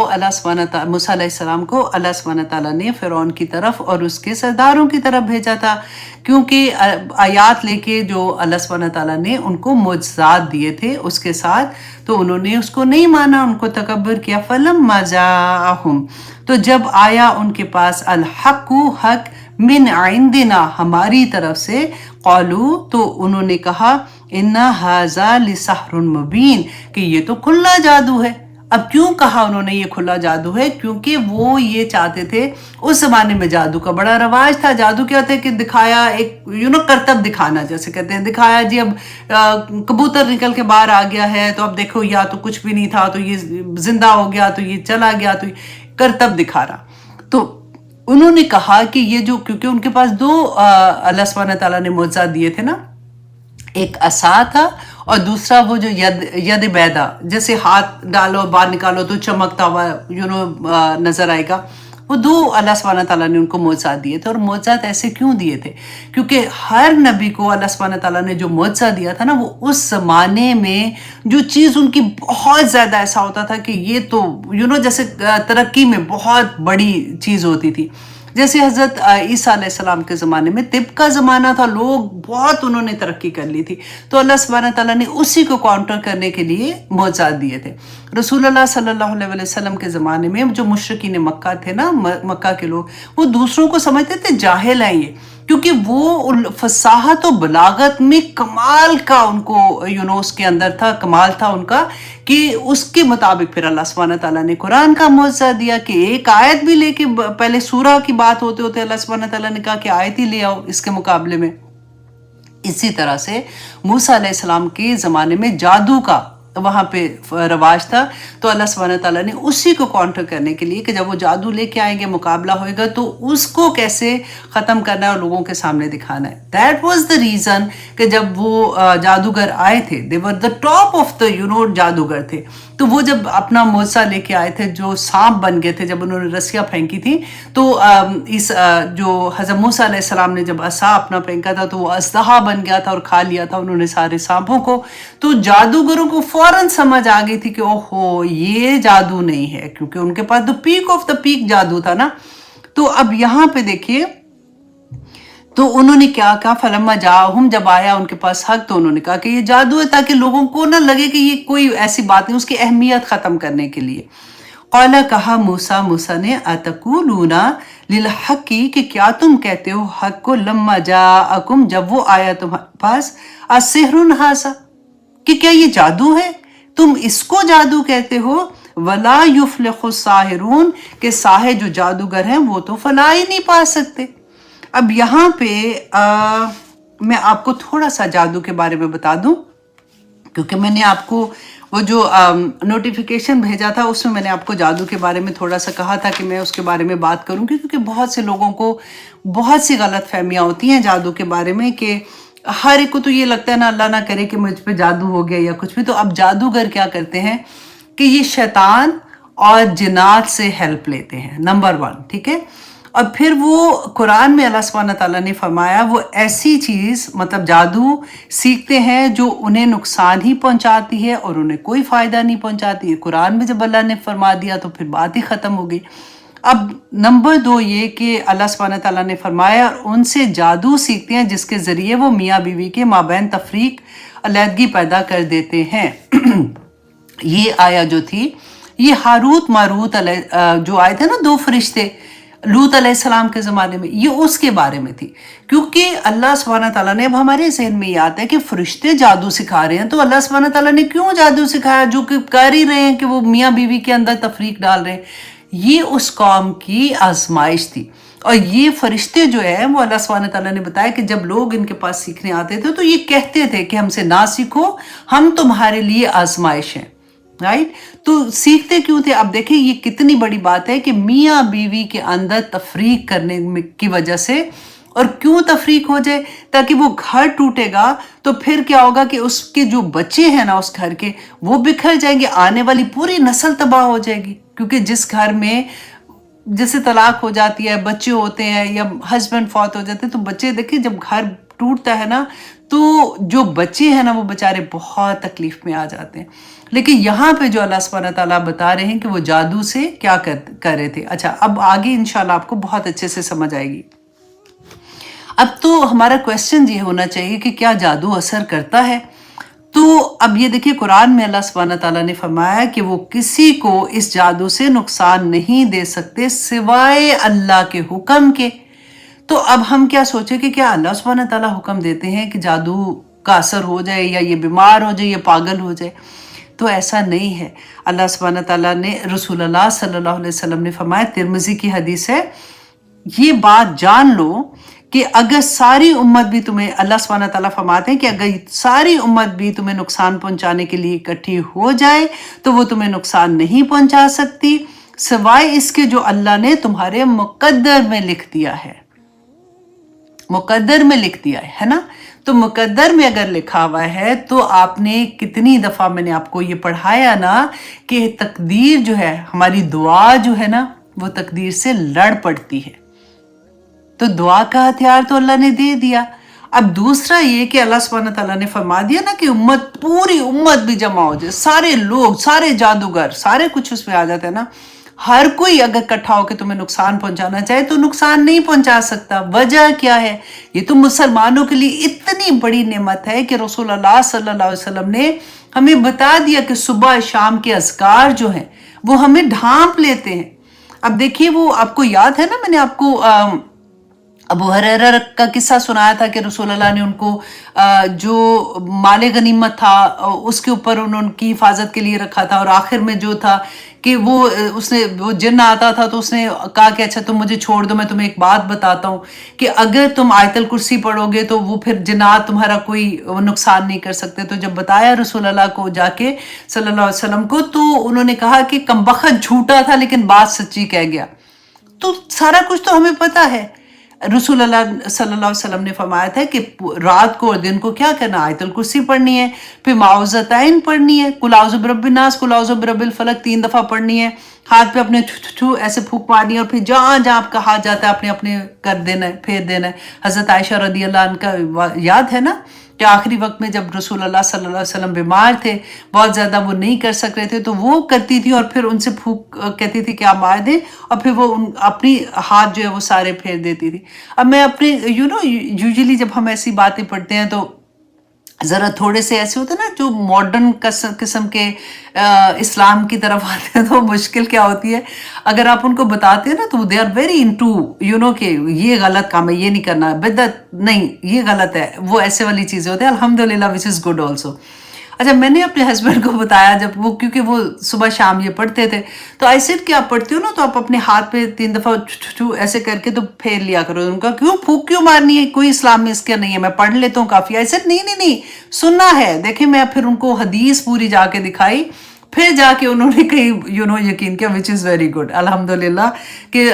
मूसा अलैहिस्सलाम को अल्लाह सुब्हानहू तआला ने फ़िरौन की तरफ और उसके सरदारों की तरफ भेजा था, क्योंकि आयात लेके जो अल्लाह सुब्हानहू तआला ने उनको मुअज्ज़ात दिए थे उसके साथ, तो उन्होंने उसको नहीं माना, उनको तकब्बुर किया। फलम्मा जाअहुम, तो जब आया उनके पास अल हक़्क़ु हक़ मिन इंदिना, हमारी तरफ से, क़ालू, तो उन्होंने कहा, इन्ना हाज़ा लिसहरुन मुबीन, कि ये तो खुला जादू है। अब क्यों कहा उन्होंने ये खुला जादू है? क्योंकि वो ये चाहते थे, उस जमाने में जादू का बड़ा रवाज था। जादू क्या होता है कि दिखाया, एक करतब दिखाना, जैसे कहते हैं दिखाया जी, अब कबूतर निकल के बाहर आ गया है तो अब देखो, या तो कुछ भी नहीं था तो ये जिंदा हो गया, तो ये चला गया, तो करतब दिखा रहा। तो उन्होंने कहा कि ये जो, क्योंकि उनके पास दो अल्लाह सुब्हानहू तआला ने मुअज्ज़ा दिए थे ना, एक असा था और दूसरा वो जो यद बैदा, जैसे हाथ डालो बाहर निकालो तो चमकता हुआ नजर आएगा। वो दो अल्लाह सुब्हानहू तआला ने उनको मुअज्ज़ात दिए थे। और मुअज्ज़ात ऐसे क्यों दिए थे? क्योंकि हर नबी को अल्लाह सुब्हानहू तआला ने जो मुअज्ज़ा दिया था ना, वो उस ज़माने में जो चीज़ उनकी बहुत ज़्यादा ऐसा होता था कि ये तो जैसे तरक्की में बहुत बड़ी चीज़ होती थी। जैसे हज़रत ईसा अलैहिस्सलाम के ज़माने में तिब का ज़माना था, लोग बहुत उन्होंने तरक्की कर ली थी, तो अल्लाह सुब्हानहू तआला ने उसी को काउंटर करने के लिए मुअज्ज़ात दिए थे। रसूलुल्लाह सल्लल्लाहु अलैहि वसल्लम के ज़माने में जो मुशरिकीन मक्का थे ना, मक्का के लोग, वो दूसरों को समझते थे जाहिल हैं ये, क्योंकि वो फसाहत और बलागत में कमाल का उनको उसके अंदर था, कमाल था उनका, कि उसके मुताबिक फिर अल्लाह सुब्हानहू तआला ने कुरान का मुअज्ज़ा दिया कि एक आयत भी लेके, पहले सूरा की बात होते होते अल्लाह सुब्हानहू तआला ने कहा कि आयत ही ले आओ इसके मुकाबले में। इसी तरह से मूसा अलैहिस्सलाम के ज़माने में जादू का वहाँ पे रवाज था, तो अल्लाह सुब्हानहू तआला ने उसी को काउंटर करने के लिए कि जब वो जादू लेके आएंगे, मुकाबला होएगा, तो उसको कैसे ख़त्म करना है और लोगों के सामने दिखाना है। दैट वाज द रीज़न कि जब वो जादूगर आए थे, they were the top of the जादूगर थे, तो वो जब अपना मुअज्ज़ा लेके आए थे, जो सांप बन गए थे, जब उन्होंने रस्सियाँ फेंकी थी, तो इस जो हज़रत मूसा अलैहिस्सलाम ने जब असा अपना फेंका था, तो वो अज़दहा बन गया था और खा लिया था उन्होंने सारे सांपों को। तो जादूगरों को फौरन समझ आ गई थी कि ओहो, ये जादू नहीं है, क्योंकि उनके पास the peak of the peak जादू था ना। तो अब यहाँ पे देखिए تو انہوں نے کیا کہا، فلما جاءہم، جب آیا ان کے پاس حق تو انہوں نے کہا کہ یہ جادو ہے، تاکہ لوگوں کو نہ لگے کہ یہ کوئی ایسی بات نہیں، اس کی اہمیت ختم کرنے کے لیے. قال، کہا موسیٰ نے، اتقولون للحق، کہ کیا تم کہتے ہو حق کو، لما جاءکم، جب وہ آیا تمہارے پاس، السحر ھذا، کہ کیا یہ جادو ہے، تم اس کو جادو کہتے ہو. ولا یفلح الساحرون، کہ ساحر جو جادوگر ہیں وہ تو فلاح ہی نہیں پا سکتے. اب یہاں پہ میں آپ کو تھوڑا سا جادو کے بارے میں بتا دوں، کیونکہ میں نے آپ کو وہ جو نوٹیفیکیشن بھیجا تھا اس میں میں نے آپ کو جادو کے بارے میں تھوڑا سا کہا تھا کہ میں اس کے بارے میں بات کروں گی، کیونکہ بہت سے لوگوں کو بہت سی غلط فہمیاں ہوتی ہیں جادو کے بارے میں، کہ ہر ایک کو تو یہ لگتا ہے نا اللہ نہ کرے کہ مجھ پہ جادو ہو گیا یا کچھ بھی. تو اب جادوگر کیا کرتے ہیں کہ یہ شیطان اور جنات سے ہیلپ لیتے ہیں، نمبر 1، ٹھیک ہے. اور پھر وہ قرآن میں اللہ سبحانہ تعالیٰ نے فرمایا وہ ایسی چیز مطلب جادو سیکھتے ہیں جو انہیں نقصان ہی پہنچاتی ہے اور انہیں کوئی فائدہ نہیں پہنچاتی ہے. قرآن میں جب اللہ نے فرما دیا تو پھر بات ہی ختم ہو گئی. اب نمبر 2 یہ کہ اللہ سبحانہ تعالیٰ نے فرمایا ان سے جادو سیکھتے ہیں جس کے ذریعے وہ میاں بیوی کے مابین تفریق، علیحدگی پیدا کر دیتے ہیں. یہ آیا جو تھی یہ ہاروت ماروت جو آئے تھے نا 2 فرشتے لوط علیہ السلام کے زمانے میں، یہ اس کے بارے میں تھی. کیونکہ اللہ سبحانہ تعالیٰ نے، اب ہمارے ذہن میں یہ آتا ہے کہ فرشتے جادو سکھا رہے ہیں تو اللہ سبحانہ تعالیٰ نے کیوں جادو سکھایا، جو کہ کر ہی رہے ہیں کہ وہ میاں بیوی کے اندر تفریق ڈال رہے ہیں. یہ اس قوم کی آزمائش تھی. اور یہ فرشتے جو ہیں وہ اللہ سبحانہ تعالیٰ نے بتایا کہ جب لوگ ان کے پاس سیکھنے آتے تھے تو یہ کہتے تھے کہ ہم سے نہ سیکھو، ہم تمہارے لیے آزمائش ہیں. رائٹ، تو سیکھتے کیوں تھے؟ اب دیکھیں یہ کتنی بڑی بات ہے کہ میاں بیوی کے اندر تفریق کرنے کی وجہ سے، اور کیوں تفریق ہو جائے؟ تاکہ وہ گھر ٹوٹے گا تو پھر کیا ہوگا کہ اس کے جو بچے ہیں نا اس گھر کے وہ بکھر جائیں گے، آنے والی پوری نسل تباہ ہو جائے گی. کیونکہ جس گھر میں جیسے طلاق ہو جاتی ہے، بچے ہوتے ہیں یا ہسبینڈ فوت ہو جاتے ہیں، تو بچے دیکھیں جب گھر ٹوٹتا ہے نا تو جو بچے ہیں نا وہ بےچارے بہت تکلیف میں آ جاتے ہیں. لیکن یہاں پہ جو اللہ سبحانہ تعالیٰ بتا رہے ہیں کہ وہ جادو سے کیا کر رہے تھے. اچھا، اب آگے انشاءاللہ آپ کو بہت اچھے سے سمجھ آئے گی. اب تو ہمارا کویسچن یہ ہونا چاہیے کہ کیا جادو اثر کرتا ہے؟ تو اب یہ دیکھیے قرآن میں اللہ سبحانہ تعالیٰ نے فرمایا کہ وہ کسی کو اس جادو سے نقصان نہیں دے سکتے سوائے اللہ کے حکم کے. تو اب ہم کیا سوچیں کہ کیا اللہ سبحانہ تعالیٰ حکم دیتے ہیں کہ جادو کا اثر ہو جائے یا یہ بیمار ہو جائے یا پاگل ہو جائے؟ تو ایسا نہیں ہے. اللہ سبحانہ تعالیٰ نے، رسول اللہ صلی اللہ علیہ وسلم نے فرمایا، ترمذی کی حدیث ہے، یہ بات جان لو کہ اگر ساری امت بھی تمہیں، اللہ سبحانہ تعالیٰ فرماتے ہیں کہ اگر ساری امت بھی تمہیں نقصان پہنچانے کے لیے اکٹھی ہو جائے تو وہ تمہیں نقصان نہیں پہنچا سکتی سوائے اس کے جو اللہ نے تمہارے مقدر میں لکھ دیا ہے. مقدر میں لکھ دیا ہے نا. تو مقدر میں اگر لکھا ہوا ہے تو آپ نے کتنی دفعہ میں نے آپ کو یہ پڑھایا نا کہ تقدیر جو ہے، ہماری دعا جو ہے نا وہ تقدیر سے لڑ پڑتی ہے. تو دعا کا ہتھیار تو اللہ نے دے دیا. اب دوسرا یہ کہ اللہ سبحانہ تعالیٰ نے فرما دیا نا کہ امت، پوری امت بھی جمع ہو جائے، سارے لوگ، سارے جادوگر، سارے کچھ اس میں آ جاتے ہیں نا. ہر کوئی اگر اکٹھا ہو کے تمہیں نقصان پہنچانا چاہے تو نقصان نہیں پہنچا سکتا. وجہ کیا ہے؟ یہ تو مسلمانوں کے لیے اتنی بڑی نعمت ہے کہ رسول اللہ صلی اللہ علیہ وسلم نے ہمیں بتا دیا کہ صبح شام کے اذکار جو ہیں وہ ہمیں ڈھانپ لیتے ہیں. اب دیکھیے وہ آپ کو یاد ہے نا، میں نے آپ کو ابو ہریرہ کا قصہ سنایا تھا کہ رسول اللہ نے ان کو جو مال غنیمت تھا اس کے اوپر ان کی حفاظت کے لیے رکھا تھا، اور آخر میں جو تھا کہ وہ جن آتا تھا تو اس نے کہا کہ اچھا تم مجھے چھوڑ دو، میں تمہیں ایک بات بتاتا ہوں کہ اگر تم آیت الکرسی پڑھو گے تو وہ پھر جنات تمہارا کوئی نقصان نہیں کر سکتے. تو جب بتایا رسول اللہ کو جا کے صلی اللہ علیہ وسلم کو، تو انہوں نے کہا کہ کمبخت جھوٹا تھا لیکن بات سچی کہہ گیا. تو سارا کچھ تو ہمیں پتہ ہے. رسول اللہ صلی اللہ علیہ وسلم نے فرمایا تھا کہ رات کو اور دن کو کیا کرنا، آیت الکرسی پڑھنی ہے، پھر معوذتین پڑھنی ہے، قل اعوذ برب الناس، قل اعوذ برب الفلق 3 دفعہ پڑھنی ہے، ہاتھ پہ اپنے چھو ایسے پھونک مارنی ہے، اور پھر جہاں جہاں آپ کہا جاتا ہے اپنے اپنے کر دینا ہے، پھیر دینا ہے. حضرت عائشہ رضی اللہ عنہ کا یاد ہے نا कि आखिरी वक्त में जब रसूल अल्लाह सल्लल्लाहु अलैहि वसल्लम बीमार थे, बहुत ज़्यादा वो नहीं कर सक रहे थे, तो वो करती थी और फिर उनसे फूक कहती थी कि आप मार दें, और फिर वो अपनी हाथ जो है वो सारे फेर देती थी। अब मैं अपने यूजुअली जब हम ऐसी बातें पढ़ते हैं तो ज़रा थोड़े से ऐसे होते हैं ना जो मॉडर्न किस्म के इस्लाम की तरफ आते हैं, तो मुश्किल क्या होती है, अगर आप उनको बताते हैं ना तो दे आर वेरी इनटू कि ये गलत काम है, ये नहीं करना, बिदअत नहीं, ये गलत है, वो ऐसे वाली चीज़ें होती हैं। अल्हम्दुलिल्लाह विच इज़ गुड ऑल्सो। अच्छा, मैंने अपने हस्बैंड को बताया, जब वो, क्योंकि वो सुबह शाम ये पढ़ते थे, तो आई सेड कि आप पढ़ते हो ना तो आप अपने हाथ पे 3 दफ़ा ऐसे करके तो फेर लिया करो। उनका क्यों, फूक क्यों मारनी है, कोई इस्लाम में इसका नहीं है, मैं पढ़ लेता हूँ काफ़ी। आई सेड नहीं नहीं नहीं, सुनना है। देखें, मैं फिर उनको हदीस पूरी जाके दिखाई, फिर जाके उन्होंने कहीं यकीन किया, विच इज़ वेरी गुड अल्हम्दुलिल्लाह। कि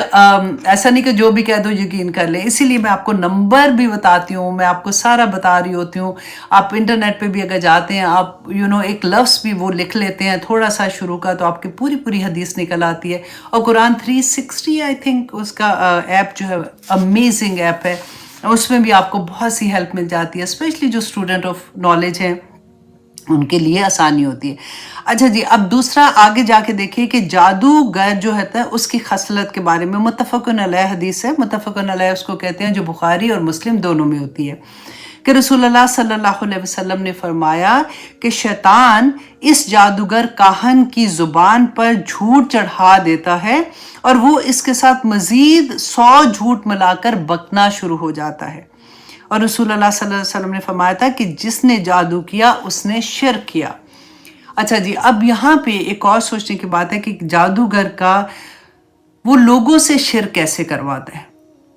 ऐसा नहीं कि जो भी कह दो यकीन कर ले। इसीलिए मैं आपको नंबर भी बताती हूँ, मैं आपको सारा बता रही होती हूँ। आप इंटरनेट पे भी अगर जाते हैं, आप एक लफ्ज़ भी वो लिख लेते हैं थोड़ा सा शुरू का, तो आपकी पूरी पूरी हदीस निकल आती है। और कुरान 360 आई थिंक उसका ऐप जो है, अमेजिंग ऐप है, उसमें भी आपको बहुत सी हेल्प मिल जाती है, स्पेशली जो स्टूडेंट ऑफ नॉलेज हैं उनके लिए आसानी होती है। अच्छा जी, अब दूसरा आगे जाके देखिए कि जादूगर जो है उसकी खसलत के बारे में मुत्तफ़क़ुन अलैह हदीस है। मुत्तफ़क़ुन अलैह उसको कहते हैं जो बुखारी और मुस्लिम दोनों में होती है, कि रसूलुल्लाह सल्लल्लाहु अलैहि वसल्लम ने फरमाया कि शैतान इस जादूगर काहन की ज़ुबान पर झूठ चढ़ा देता है और वो इसके साथ मज़ीद 100 झूठ मिलाकर बकना शुरू हो जाता है। और रसूलुल्लाह सल्लल्लाहु अलैहि वसल्लम ने फरमाया था कि जिसने जादू किया उसने शिर्क किया। अच्छा जी, अब यहाँ पे एक और सोचने की बात है कि जादूगर का वो लोगों से शिर्क कैसे करवाता है।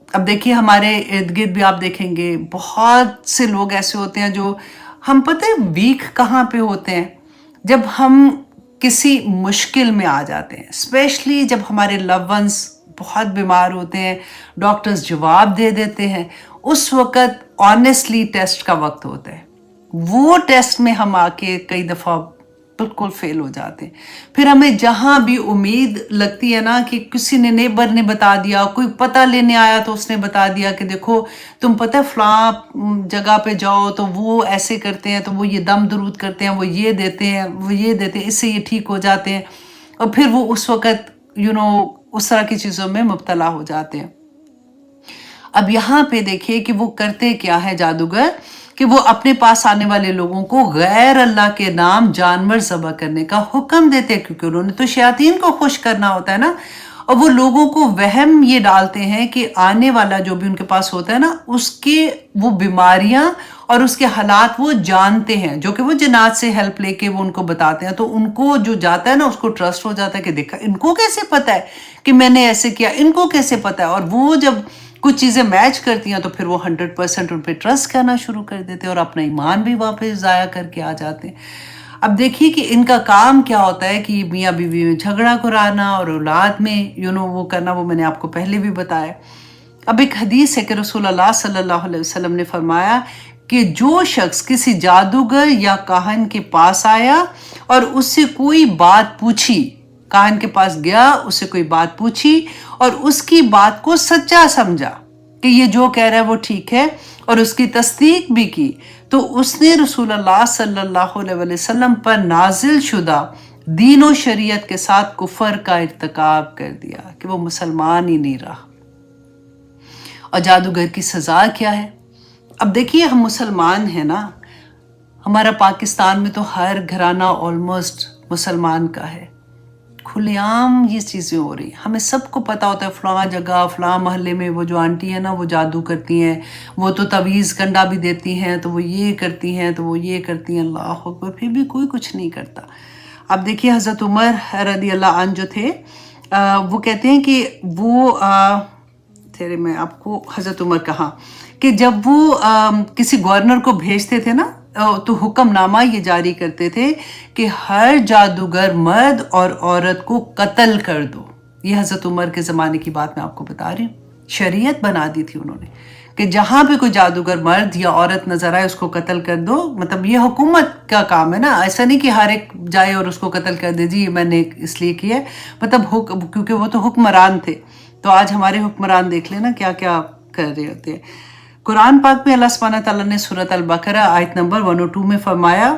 अब देखिए, हमारे इर्द गिर्द भी आप देखेंगे बहुत से लोग ऐसे होते हैं जो, हम पता है वीक कहाँ पे होते हैं, जब हम किसी मुश्किल में आ जाते हैं, स्पेशली जब हमारे लव वंस बहुत बीमार होते हैं, डॉक्टर्स जवाब दे देते हैं, उस वक़्त ऑनेस्टली टेस्ट का वक्त होता है। वो टेस्ट में हम आके कई दफ़ा बिल्कुल फेल हो जाते हैं। फिर हमें जहाँ भी उम्मीद लगती है ना कि किसी ने, नेबर ने बता दिया, कोई पता लेने आया तो उसने बता दिया कि देखो तुम पता है फलां जगह पे जाओ तो वो ऐसे करते हैं, तो वो ये दम दरूद करते हैं, वो ये देते हैं, वो ये देते हैं, इससे ये ठीक हो जाते हैं। और फिर वो उस वक़्त उस तरह की चीज़ों में मुब्तला हो जाते हैं। अब यहाँ पे देखिए कि वो करते क्या है जादूगर, कि वो अपने पास आने वाले लोगों को गैर अल्लाह के नाम जानवर ज़बह करने का हुक्म देते हैं, क्योंकि उन्होंने तो शयातीन को खुश करना होता है ना। और वो लोगों को वहम ये डालते हैं कि आने वाला जो भी उनके पास होता है ना, उसके वो बीमारियां और उसके हालात वो जानते हैं, जो कि वो जिन्नात से हेल्प लेके वो उनको बताते हैं। तो उनको जो जाता है ना, उसको ट्रस्ट हो जाता है कि देखा, इनको कैसे पता है कि मैंने ऐसे किया, इनको कैसे पता है। और वो जब कुछ चीज़ें मैच करती हैं तो फिर वो 100% उन पर ट्रस्ट करना शुरू कर देते हैं और अपना ईमान भी वापस ज़ाया करके आ जाते हैं। अब देखिए कि इनका काम क्या होता है कि मियाँ बीवी में झगड़ा कराना और औलाद में वो करना, वो मैंने आपको पहले भी बताया। अब एक हदीस है कि रसूलुल्लाह सल्लल्लाहु अलैहि वसल्लम ने फरमाया कि जो शख्स किसी जादूगर या काहन के पास आया और उससे कोई बात पूछी, काहन के पास गया, उससे कोई बात पूछी और उसकी बात को सच्चा समझा कि ये जो कह रहा है वो ठीक है, और उसकी तस्दीक भी की, तो उसने रसूलुल्लाह सल्लल्लाहु अलैहि वसल्लम पर नाजिल शुदा दीन और शरीयत के साथ कुफर का इर्तिकाब कर दिया, कि वो मुसलमान ही नहीं रहा। और जादूगर की सज़ा क्या है? अब देखिए, हम मुसलमान हैं ना, हमारा पाकिस्तान में तो हर घराना ऑलमोस्ट मुसलमान का है, खुलेआम ये चीज़ें हो रही हैं। हमें सबको पता होता है फ़लाँ जगह फ़लाँ महल्ले में वो जो आंटी है ना, वो जादू करती हैं, वो तो तवीज़ कंडा भी देती हैं, तो वो ये करती हैं, तो वो ये करती हैं। अल्लाह अकबर, फिर भी कोई कुछ नहीं करता। अब देखिए, हज़रत उमर रज़ी अल्लाह अन्हु जो थे, वो कहते हैं कि वो तेरे मैं आपको हज़रत उमर कहा कि जब वो किसी गवर्नर को भेजते थे ना, तो हुक्मनामा ये जारी करते थे कि हर जादूगर मर्द और औरत को कत्ल कर दो। ये हज़रत उमर के ज़माने की बात मैं आपको बता रही हूँ। शरीयत बना दी थी उन्होंने कि जहाँ पे कोई जादूगर मर्द या औरत नज़र आए उसको कत्ल कर दो। मतलब ये हुकूमत का काम है ना, ऐसा नहीं कि हर एक जाए और उसको कत्ल कर दे, जी मैंने इसलिए किया। मतलब क्योंकि वो तो हुक्मरान थे। तो आज हमारे हुक्मरान देख लेना क्या क्या कर रहे होते हैं। कुरान पाक में अल्लाह सुब्हानहू तआला ने सूरत अल-बकरा आयत नंबर 102 में फरमाया,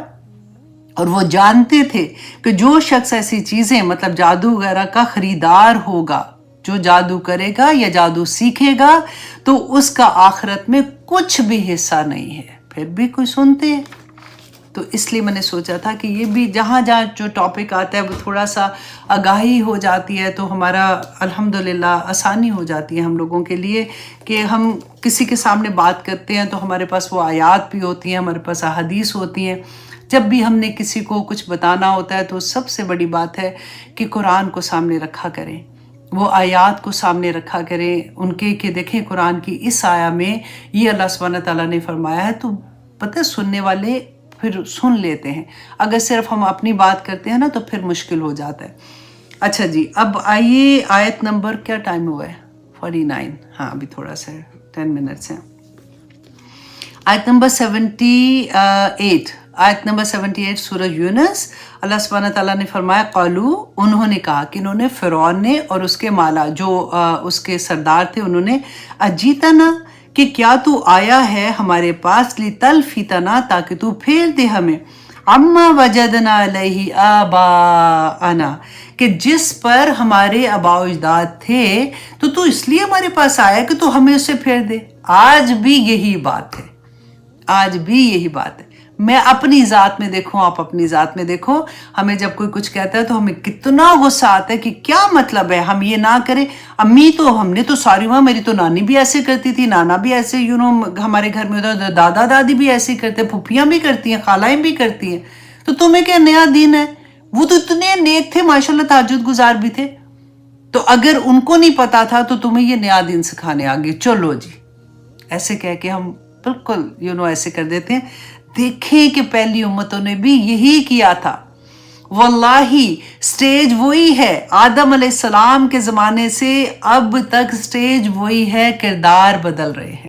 और वो जानते थे कि जो शख्स ऐसी चीजें मतलब जादू वगैरह का खरीदार होगा, जो जादू करेगा या जादू सीखेगा, तो उसका आखिरत में कुछ भी हिस्सा नहीं है। फिर भी कोई सुनते हैं। तो इसलिए मैंने सोचा था कि ये भी जहाँ जहाँ जो टॉपिक आता है वो थोड़ा सा आगाही हो जाती है, तो हमारा अल्हम्दुलिल्लाह आसानी हो जाती है हम लोगों के लिए कि हम किसी के सामने बात करते हैं तो हमारे पास वो आयात भी होती हैं, हमारे पास अहादीस होती हैं। जब भी हमने किसी को कुछ बताना होता है तो सबसे बड़ी बात है कि कुरान को सामने रखा करें, वो आयात को सामने रखा करें उनके, कि देखें कुरान की इस आया में ये अल्लाह सुब्हानहू तआला ने फरमाया है। तो पता है सुनने वाले फिर सुन लेते हैं, अगर सिर्फ हम अपनी बात करते हैं ना तो फिर मुश्किल हो जाता है। अच्छा जी, अब आइए आयत नंबर, क्या टाइम हुआ है? 49, हाँ अभी थोड़ा सा 10 मिनट्स हैं। आयत नंबर 78, आयत नंबर 78 सूरह यूनुस। अल्लाह सुब्हानहू तआला ने फरमाया, क़ालू, उन्होंने कहा, कि इन्होंने फ़िरौन ने और उसके माला जो उसके सरदार थे, उन्होंने, अजीतना, कि क्या तू आया है हमारे पास, लितल्फितना, ताकि तू फेर दे हमें, अम्मा वजदना अलैहि आबाअना, कि जिस पर हमारे आबा अजदाद थे, तो तू इसलिए हमारे पास आया कि तू हमें उसे फेर दे। आज भी यही बात है, आज भी यही बात है। मैं अपनी ज़ात में देखूं, आप अपनी ज़ात में देखो, हमें जब कोई कुछ कहता है तो हमें कितना गुस्सा आता है कि क्या मतलब है हम ये ना करें। अम्मी तो हमने तो सारी उम्र, मेरी तो नानी भी ऐसे करती थी, नाना भी ऐसे, हमारे घर में उधर दादा दादी भी ऐसे करते, फुफियाँ भी करती हैं, खालाएँ भी करती हैं, तो तुम्हें क्या नया दिन है? वो तो इतने नेक थे माशाल्लाह, तहज्जुद गुजार भी थे, तो अगर उनको नहीं पता था तो तुम्हें ये नया दिन सिखाने आ गए, चलो जी। ऐसे कह के हम बिल्कुल ऐसे कर देते हैं। देखें कि पहली उम्मतों ने भी यही किया था। वल्लाही स्टेज वही है, आदम अलैहिस्सलाम के ज़माने से अब तक स्टेज वही है, किरदार बदल रहे हैं।